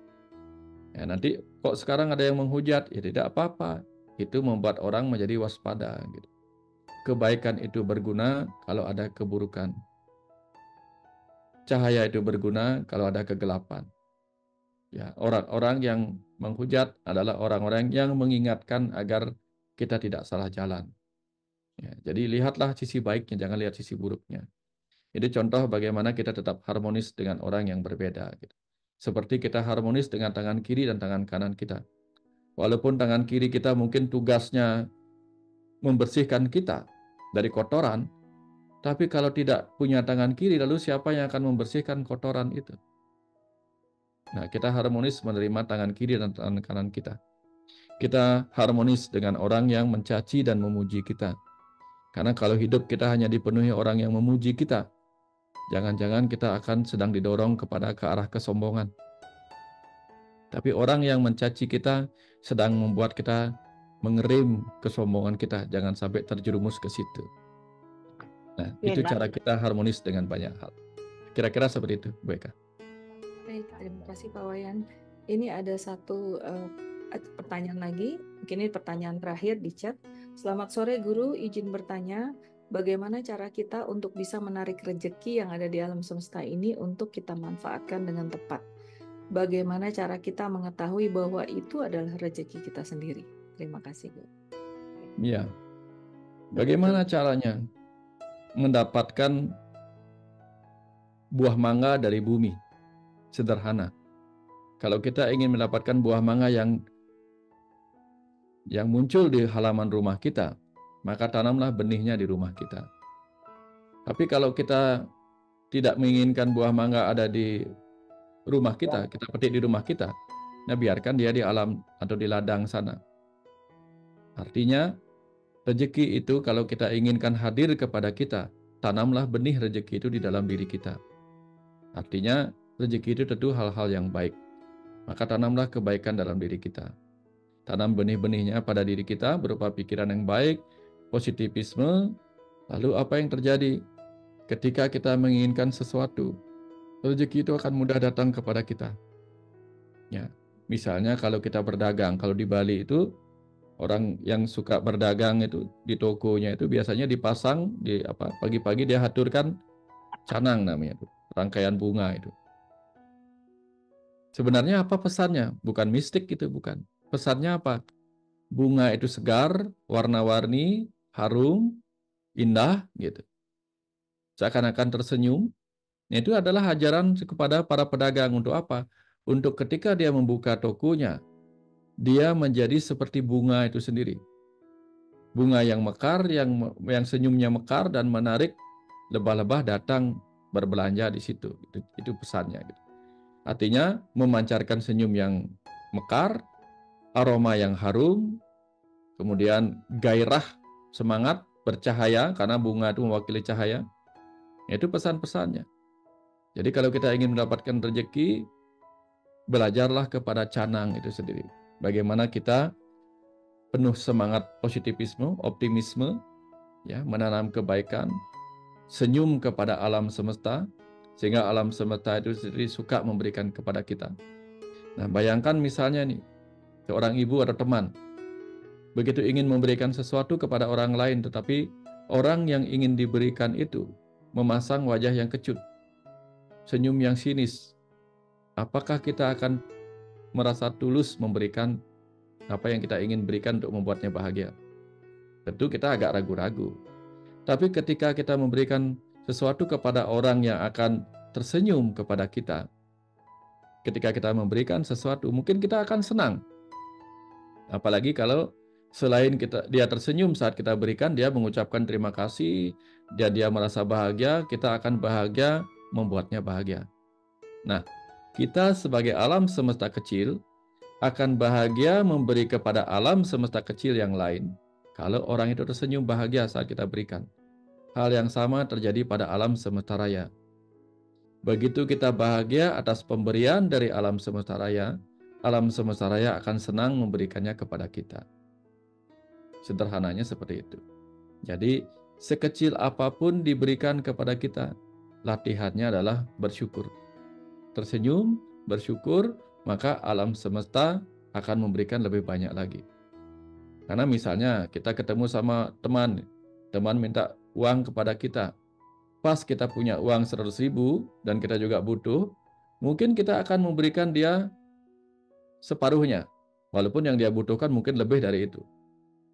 Ya, nanti kok sekarang ada yang menghujat, ya tidak apa-apa. Itu membuat orang menjadi waspada gitu. Kebaikan itu berguna kalau ada keburukan. Cahaya itu berguna kalau ada kegelapan. Ya, orang-orang yang menghujat adalah orang-orang yang mengingatkan agar kita tidak salah jalan. Ya, jadi lihatlah sisi baiknya, jangan lihat sisi buruknya. Jadi contoh bagaimana kita tetap harmonis dengan orang yang berbeda. Gitu. Seperti kita harmonis dengan tangan kiri dan tangan kanan kita. Walaupun tangan kiri kita mungkin tugasnya membersihkan kita dari kotoran, tapi kalau tidak punya tangan kiri, lalu siapa yang akan membersihkan kotoran itu? Nah, kita harmonis menerima tangan kiri dan tangan kanan kita. Kita harmonis dengan orang yang mencaci dan memuji kita. Karena kalau hidup kita hanya dipenuhi orang yang memuji kita, jangan-jangan kita akan sedang didorong ke arah kesombongan. Tapi orang yang mencaci kita sedang membuat kita mengerem kesombongan kita, jangan sampai terjerumus ke situ. Nah, itu cara kita harmonis dengan banyak hal. Kira-kira seperti itu, Bu Eka. Baik, terima kasih Pak Wayan. Ini ada satu pertanyaan lagi, mungkin ini pertanyaan terakhir di chat. Selamat sore Guru, izin bertanya, bagaimana cara kita untuk bisa menarik rezeki yang ada di alam semesta ini untuk kita manfaatkan dengan tepat? Bagaimana cara kita mengetahui bahwa itu adalah rezeki kita sendiri? Terima kasih, Guru. Ya, bagaimana caranya mendapatkan buah mangga dari bumi? Sederhana. Kalau kita ingin mendapatkan buah mangga yang muncul di halaman rumah kita, maka tanamlah benihnya di rumah kita. Tapi kalau kita tidak menginginkan buah mangga ada di rumah kita petik di rumah kita, nah biarkan dia di alam atau di ladang sana. Artinya, rezeki itu kalau kita inginkan hadir kepada kita, tanamlah benih rezeki itu di dalam diri kita. Artinya, rezeki itu tentu hal-hal yang baik. Maka tanamlah kebaikan dalam diri kita. Tanam benih-benihnya pada diri kita berupa pikiran yang baik, positivisme. Lalu apa yang terjadi? Ketika kita menginginkan sesuatu, rezeki itu akan mudah datang kepada kita. Ya, misalnya kalau kita berdagang, kalau di Bali itu orang yang suka berdagang itu di tokonya itu biasanya dipasang di pagi-pagi dia haturkan canang namanya itu, rangkaian bunga itu. Sebenarnya apa pesannya? Bukan mistik itu, bukan. Pesannya apa? Bunga itu segar, warna-warni, harum, indah gitu. Seakan-akan tersenyum. Itu adalah ajaran kepada para pedagang untuk apa? Untuk ketika dia membuka tokonya, dia menjadi seperti bunga itu sendiri. Bunga yang mekar, yang senyumnya mekar dan menarik lebah-lebah datang berbelanja di situ. Itu pesannya. Gitu. Artinya memancarkan senyum yang mekar, aroma yang harum, kemudian gairah, semangat, bercahaya, karena bunga itu mewakili cahaya. Itu pesan-pesannya. Jadi kalau kita ingin mendapatkan rezeki, belajarlah kepada canang itu sendiri. Bagaimana kita penuh semangat positivisme, optimisme, ya, menanam kebaikan, senyum kepada alam semesta, sehingga alam semesta itu sendiri suka memberikan kepada kita. Nah, bayangkan misalnya nih, seorang ibu atau teman, begitu ingin memberikan sesuatu kepada orang lain, tetapi orang yang ingin diberikan itu memasang wajah yang kecut, senyum yang sinis. Apakah kita akan merasa tulus memberikan apa yang kita ingin berikan untuk membuatnya bahagia? Tentu kita agak ragu-ragu. Tapi ketika kita memberikan sesuatu kepada orang yang akan tersenyum kepada kita, ketika kita memberikan sesuatu, mungkin kita akan senang. Apalagi kalau selain dia tersenyum saat kita berikan, dia mengucapkan terima kasih, dia merasa bahagia, kita akan bahagia membuatnya bahagia. Nah, kita sebagai alam semesta kecil akan bahagia memberi kepada alam semesta kecil yang lain kalau orang itu tersenyum bahagia saat kita berikan. Hal yang sama terjadi pada alam semesta raya. Begitu kita bahagia atas pemberian dari alam semesta raya akan senang memberikannya kepada kita. Sederhananya seperti itu. Jadi, sekecil apapun diberikan kepada kita, latihannya adalah bersyukur. Tersenyum, bersyukur, maka alam semesta akan memberikan lebih banyak lagi. Karena misalnya kita ketemu sama teman minta uang kepada kita. Pas kita punya uang 100.000 dan kita juga butuh, mungkin kita akan memberikan dia separuhnya. Walaupun yang dia butuhkan mungkin lebih dari itu.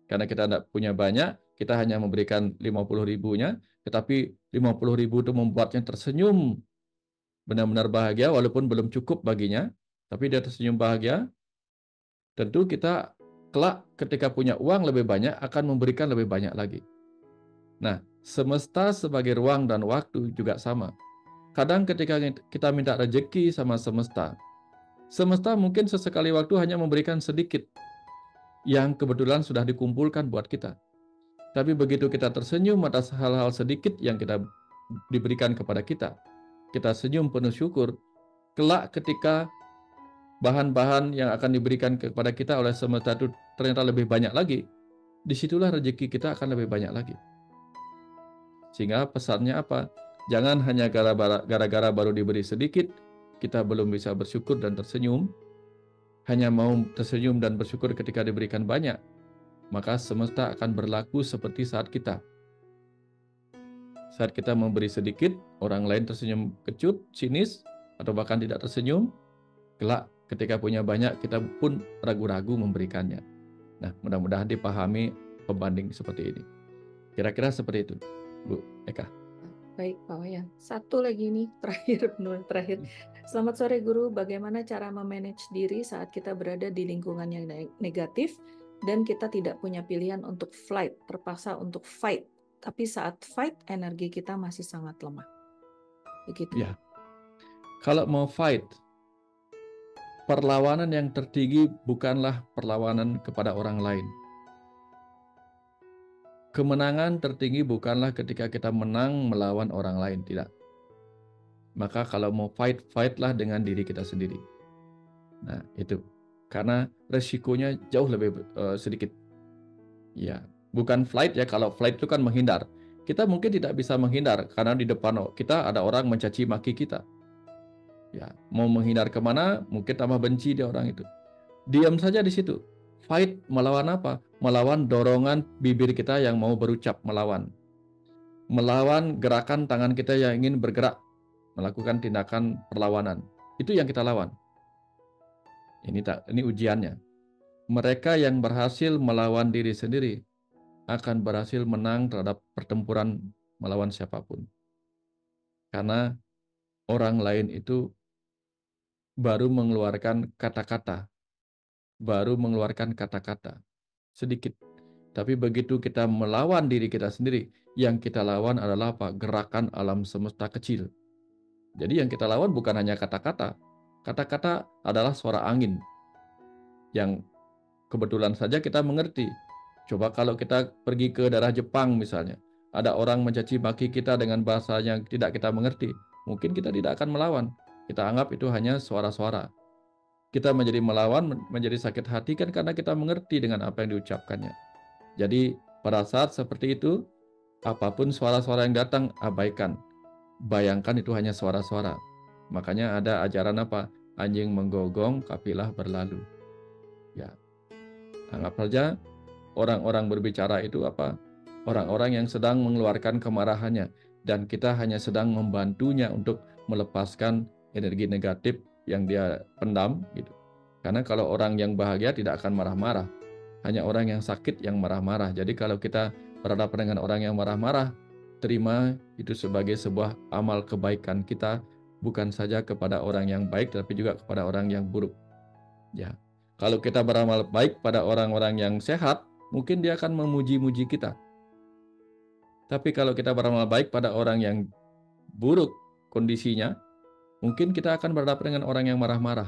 Karena kita tidak punya banyak, kita hanya memberikan 50.000-nya, tetapi 50.000 itu membuatnya tersenyum benar-benar bahagia, walaupun belum cukup baginya, tapi dia tersenyum bahagia. Tentu kita kelak ketika punya uang lebih banyak akan memberikan lebih banyak lagi. Nah, semesta sebagai ruang dan waktu juga sama. Kadang ketika kita minta rezeki sama semesta mungkin sesekali waktu hanya memberikan sedikit yang kebetulan sudah dikumpulkan buat kita. Tapi begitu kita tersenyum atas hal-hal sedikit yang kita diberikan kepada kita senyum penuh syukur, kelak ketika bahan-bahan yang akan diberikan kepada kita oleh semesta itu ternyata lebih banyak lagi, disitulah rezeki kita akan lebih banyak lagi. Sehingga pesannya apa? Jangan hanya gara-gara baru diberi sedikit, kita belum bisa bersyukur dan tersenyum, hanya mau tersenyum dan bersyukur ketika diberikan banyak, maka semesta akan berlaku seperti saat kita. Saat kita memberi sedikit, orang lain tersenyum kecut, sinis, atau bahkan tidak tersenyum, kelak ketika punya banyak, kita pun ragu-ragu memberikannya. Nah, mudah-mudahan dipahami pembanding seperti ini. Kira-kira seperti itu, Bu Eka. Baik, Pak Wayan. Satu lagi nih, terakhir. Selamat sore, Guru. Bagaimana cara memanage diri saat kita berada di lingkungan yang negatif dan kita tidak punya pilihan untuk flight, terpaksa untuk fight. Tapi saat fight, energi kita masih sangat lemah. Begitu. Ya. Kalau mau fight, perlawanan yang tertinggi bukanlah perlawanan kepada orang lain. Kemenangan tertinggi bukanlah ketika kita menang melawan orang lain, tidak. Maka kalau mau fight, fightlah dengan diri kita sendiri. Nah, itu. Karena resikonya jauh lebih sedikit. Ya, bukan flight ya, kalau flight itu kan menghindar. Kita mungkin tidak bisa menghindar karena di depan kita ada orang mencaci maki kita. Ya, mau menghindar kemana, mungkin tambah benci dia orang itu. Diam saja di situ. Fight melawan apa? Melawan dorongan bibir kita yang mau berucap melawan. Melawan gerakan tangan kita yang ingin bergerak, melakukan tindakan perlawanan. Itu yang kita lawan. Ini ujiannya. Mereka yang berhasil melawan diri sendiri akan berhasil menang terhadap pertempuran melawan siapapun. Karena orang lain itu baru mengeluarkan kata-kata, sedikit. Tapi begitu kita melawan diri kita sendiri, yang kita lawan adalah apa? Gerakan alam semesta kecil. Jadi yang kita lawan bukan hanya kata-kata. Kata-kata adalah suara angin yang kebetulan saja kita mengerti. Coba kalau kita pergi ke daerah Jepang misalnya, ada orang mencaci maki kita dengan bahasa yang tidak kita mengerti, mungkin kita tidak akan melawan. Kita anggap itu hanya suara-suara. Kita menjadi melawan, menjadi sakit hati kan karena kita mengerti dengan apa yang diucapkannya. Jadi pada saat seperti itu, apapun suara-suara yang datang, abaikan. Bayangkan itu hanya suara-suara. Makanya ada ajaran apa? Anjing menggonggong, kafilah berlalu. Ya, anggap saja orang-orang berbicara itu apa? Orang-orang yang sedang mengeluarkan kemarahannya. Dan kita hanya sedang membantunya untuk melepaskan energi negatif yang dia pendam. Gitu. Karena kalau orang yang bahagia tidak akan marah-marah. Hanya orang yang sakit yang marah-marah. Jadi kalau kita berhadapan dengan orang yang marah-marah, terima itu sebagai sebuah amal kebaikan kita, bukan saja kepada orang yang baik, tapi juga kepada orang yang buruk. Ya, kalau kita beramal baik pada orang-orang yang sehat, mungkin dia akan memuji-muji kita. Tapi kalau kita beramal baik pada orang yang buruk kondisinya, mungkin kita akan berhadapan dengan orang yang marah-marah.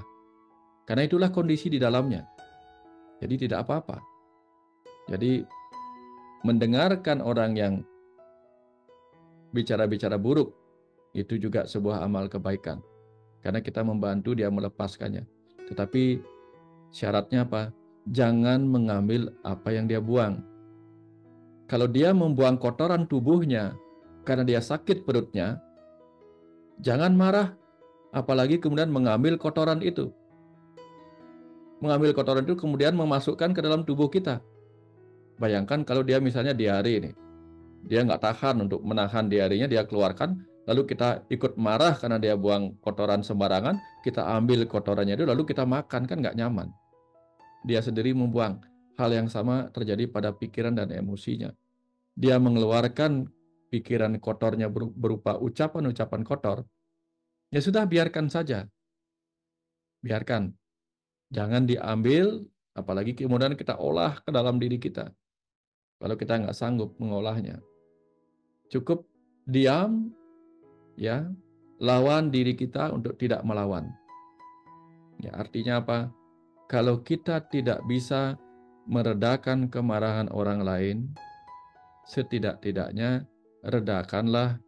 Karena itulah kondisi di dalamnya. Jadi tidak apa-apa. Jadi mendengarkan orang yang bicara-bicara buruk, itu juga sebuah amal kebaikan. Karena kita membantu dia melepaskannya. Tetapi syaratnya apa? Jangan mengambil apa yang dia buang. Kalau dia membuang kotoran tubuhnya karena dia sakit perutnya, jangan marah. Apalagi kemudian mengambil kotoran itu. Mengambil kotoran itu kemudian memasukkan ke dalam tubuh kita. Bayangkan kalau dia misalnya diare ini. Dia nggak tahan untuk menahan diarenya, dia keluarkan, lalu kita ikut marah karena dia buang kotoran sembarangan, kita ambil kotorannya itu, lalu kita makan, kan nggak nyaman. Dia sendiri membuang. Hal yang sama terjadi pada pikiran dan emosinya. Dia mengeluarkan pikiran kotornya berupa ucapan-ucapan kotor. Ya sudah, biarkan saja. Biarkan. Jangan diambil, apalagi kemudian kita olah ke dalam diri kita. Kalau kita nggak sanggup mengolahnya. Cukup diam, ya, lawan diri kita untuk tidak melawan. Ya, artinya apa? Kalau kita tidak bisa meredakan kemarahan orang lain, setidak-tidaknya redakanlah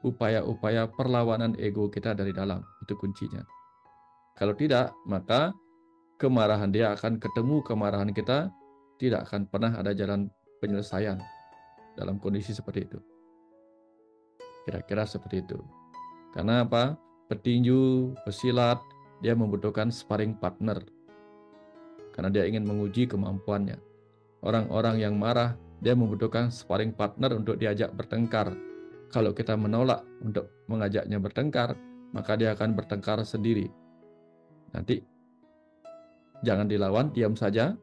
upaya-upaya perlawanan ego kita dari dalam. Itu kuncinya. Kalau tidak, maka kemarahan dia akan ketemu kemarahan kita, tidak akan pernah ada jalan penyelesaian dalam kondisi seperti itu. Kira-kira seperti itu. Karena apa? Petinju, pesilat, dia membutuhkan sparring partner. Karena dia ingin menguji kemampuannya. Orang-orang yang marah, dia membutuhkan sparring partner untuk diajak bertengkar. Kalau kita menolak untuk mengajaknya bertengkar, maka dia akan bertengkar sendiri. Nanti jangan dilawan, diam saja.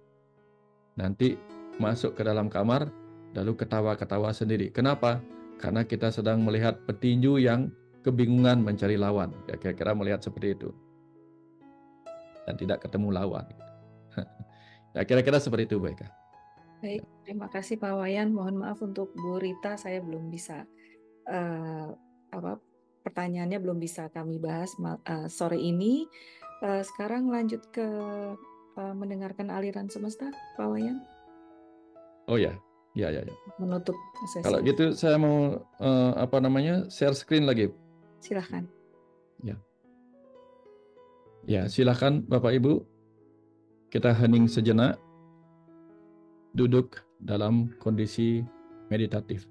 Nanti masuk ke dalam kamar, lalu ketawa-ketawa sendiri. Kenapa? Karena kita sedang melihat petinju yang kebingungan mencari lawan. Ya, kira-kira melihat seperti itu. Dan tidak ketemu lawan. Ya, kira-kira seperti itu, baik. Baik, terima kasih Pak Wayan. Mohon maaf untuk Bu Rita, saya belum bisa pertanyaannya belum bisa kami bahas sore ini. Sekarang lanjut ke mendengarkan aliran semesta, Pak Wayan. Oh ya, ya. Menutup sesi. Kalau gitu saya mau share screen lagi. Silahkan. Ya, silahkan Bapak Ibu. Kita hening sejenak. Duduk dalam kondisi meditatif.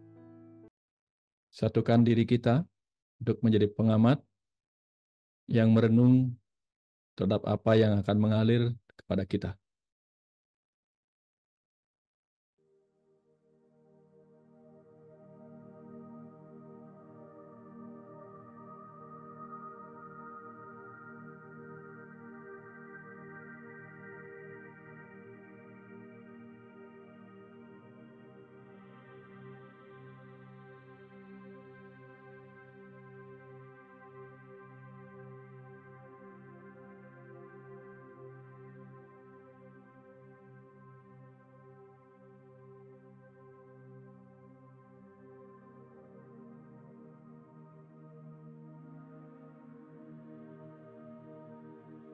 Satukan diri kita untuk menjadi pengamat yang merenung terhadap apa yang akan mengalir kepada kita.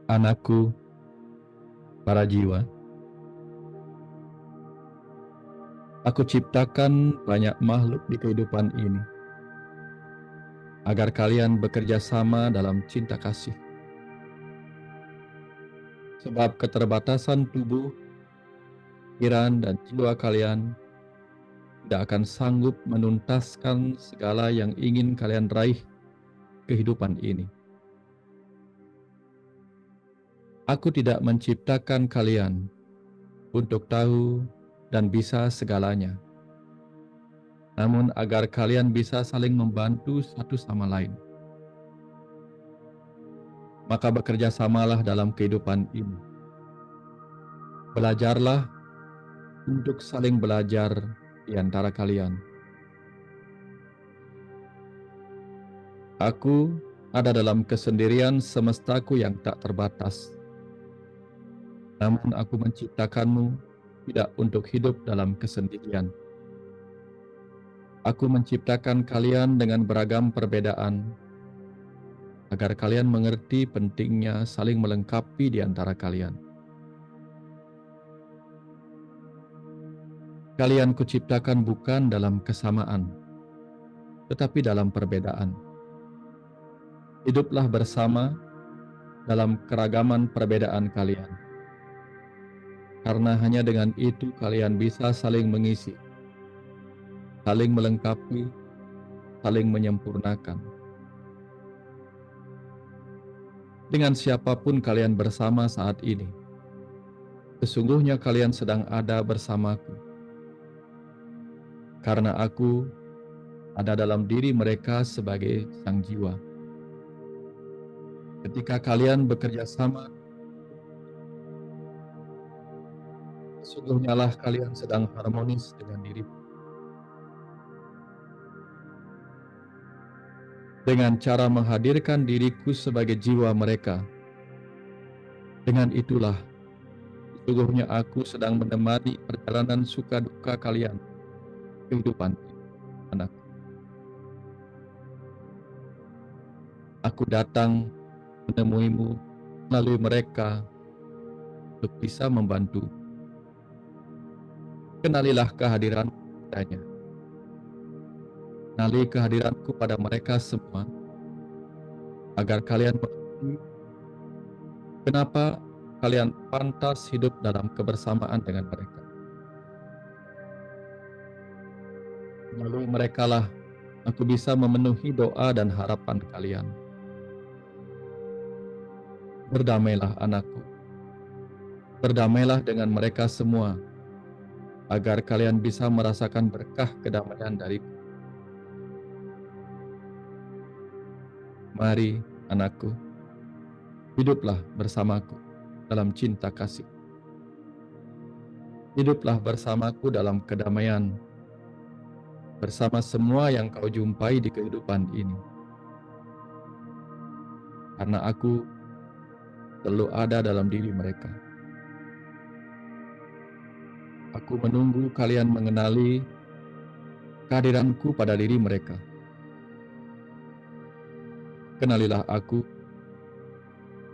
Anakku, para jiwa, aku ciptakan banyak makhluk di kehidupan ini, agar kalian bekerja sama dalam cinta kasih. Sebab keterbatasan tubuh, pikiran, dan jiwa kalian tidak akan sanggup menuntaskan segala yang ingin kalian raih kehidupan ini. Aku tidak menciptakan kalian untuk tahu dan bisa segalanya, namun agar kalian bisa saling membantu satu sama lain. Maka bekerja samalah dalam kehidupan ini. Belajarlah untuk saling belajar di antara kalian. Aku ada dalam kesendirian semestaku yang tak terbatas. Namun aku menciptakanmu tidak untuk hidup dalam kesendirian. Aku menciptakan kalian dengan beragam perbedaan, agar kalian mengerti pentingnya saling melengkapi di antara kalian. Kalian kuciptakan bukan dalam kesamaan, tetapi dalam perbedaan. Hiduplah bersama dalam keragaman perbedaan kalian. Karena hanya dengan itu kalian bisa saling mengisi, saling melengkapi, saling menyempurnakan. Dengan siapapun kalian bersama saat ini, sesungguhnya kalian sedang ada bersamaku. Karena aku ada dalam diri mereka sebagai sang jiwa. Ketika kalian bekerja sama, sesungguhnya lah kalian sedang harmonis dengan dirimu. Dengan cara menghadirkan diriku sebagai jiwa mereka, dengan itulah sesungguhnya aku sedang menemani perjalanan suka duka kalian kehidupan anak. Aku datang menemuimu melalui mereka untuk bisa membantu. Kenalilah kehadiran padanya. Kenali kehadiranku pada mereka semua, agar kalian mengerti kenapa kalian pantas hidup dalam kebersamaan dengan mereka. Melalui merekalah aku bisa memenuhi doa dan harapan kalian. Berdamailah anakku. Berdamailah dengan mereka semua, agar kalian bisa merasakan berkah kedamaian dariku. Mari, anakku, hiduplah bersamaku dalam cinta kasih. Hiduplah bersamaku dalam kedamaian, bersama semua yang kau jumpai di kehidupan ini. Karena aku selalu ada dalam diri mereka. Aku menunggu kalian mengenali kehadiranku pada diri mereka. Kenalilah aku,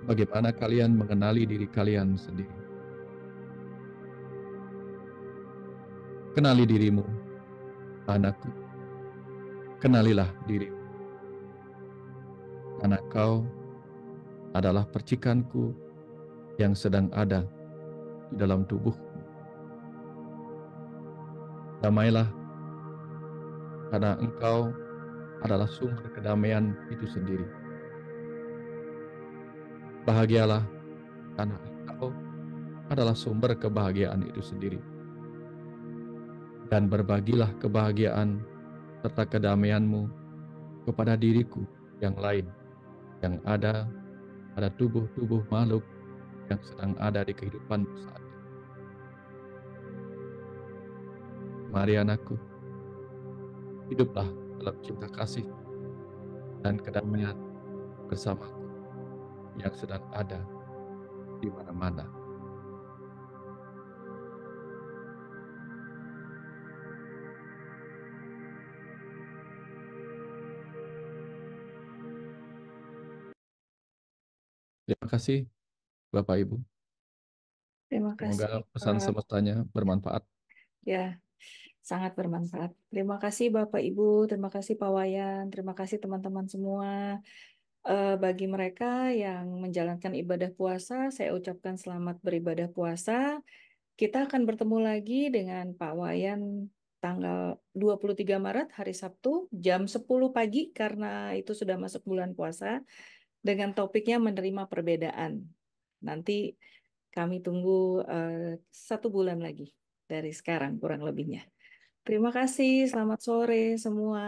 bagaimana kalian mengenali diri kalian sendiri. Kenali dirimu, anakku. Kenalilah dirimu. Karena kau adalah percikanku yang sedang ada di dalam tubuhmu. Damailah, karena engkau adalah sumber kedamaian itu sendiri. Bahagialah, karena engkau adalah sumber kebahagiaan itu sendiri. Dan berbagilah kebahagiaan serta kedamaianmu kepada diriku yang lain, yang ada pada tubuh-tubuh makhluk yang sedang ada di kehidupanmu saat ini. Mari anakku, hiduplah dalam cinta kasih dan kedamaian bersamaku yang sedang ada di mana-mana. Terima kasih, Bapak Ibu. Terima kasih, Semoga pesan Pak. semestanya bermanfaat. Ya, sangat bermanfaat. Terima kasih Bapak Ibu, terima kasih Pak Wayan, terima kasih teman-teman semua. Bagi mereka yang menjalankan ibadah puasa, saya ucapkan selamat beribadah puasa. Kita akan bertemu lagi dengan Pak Wayan tanggal 23 Maret hari Sabtu jam 10 pagi karena itu sudah masuk bulan puasa dengan topiknya menerima perbedaan. Nanti kami tunggu 1 bulan lagi dari sekarang kurang lebihnya. Terima kasih, selamat sore semua.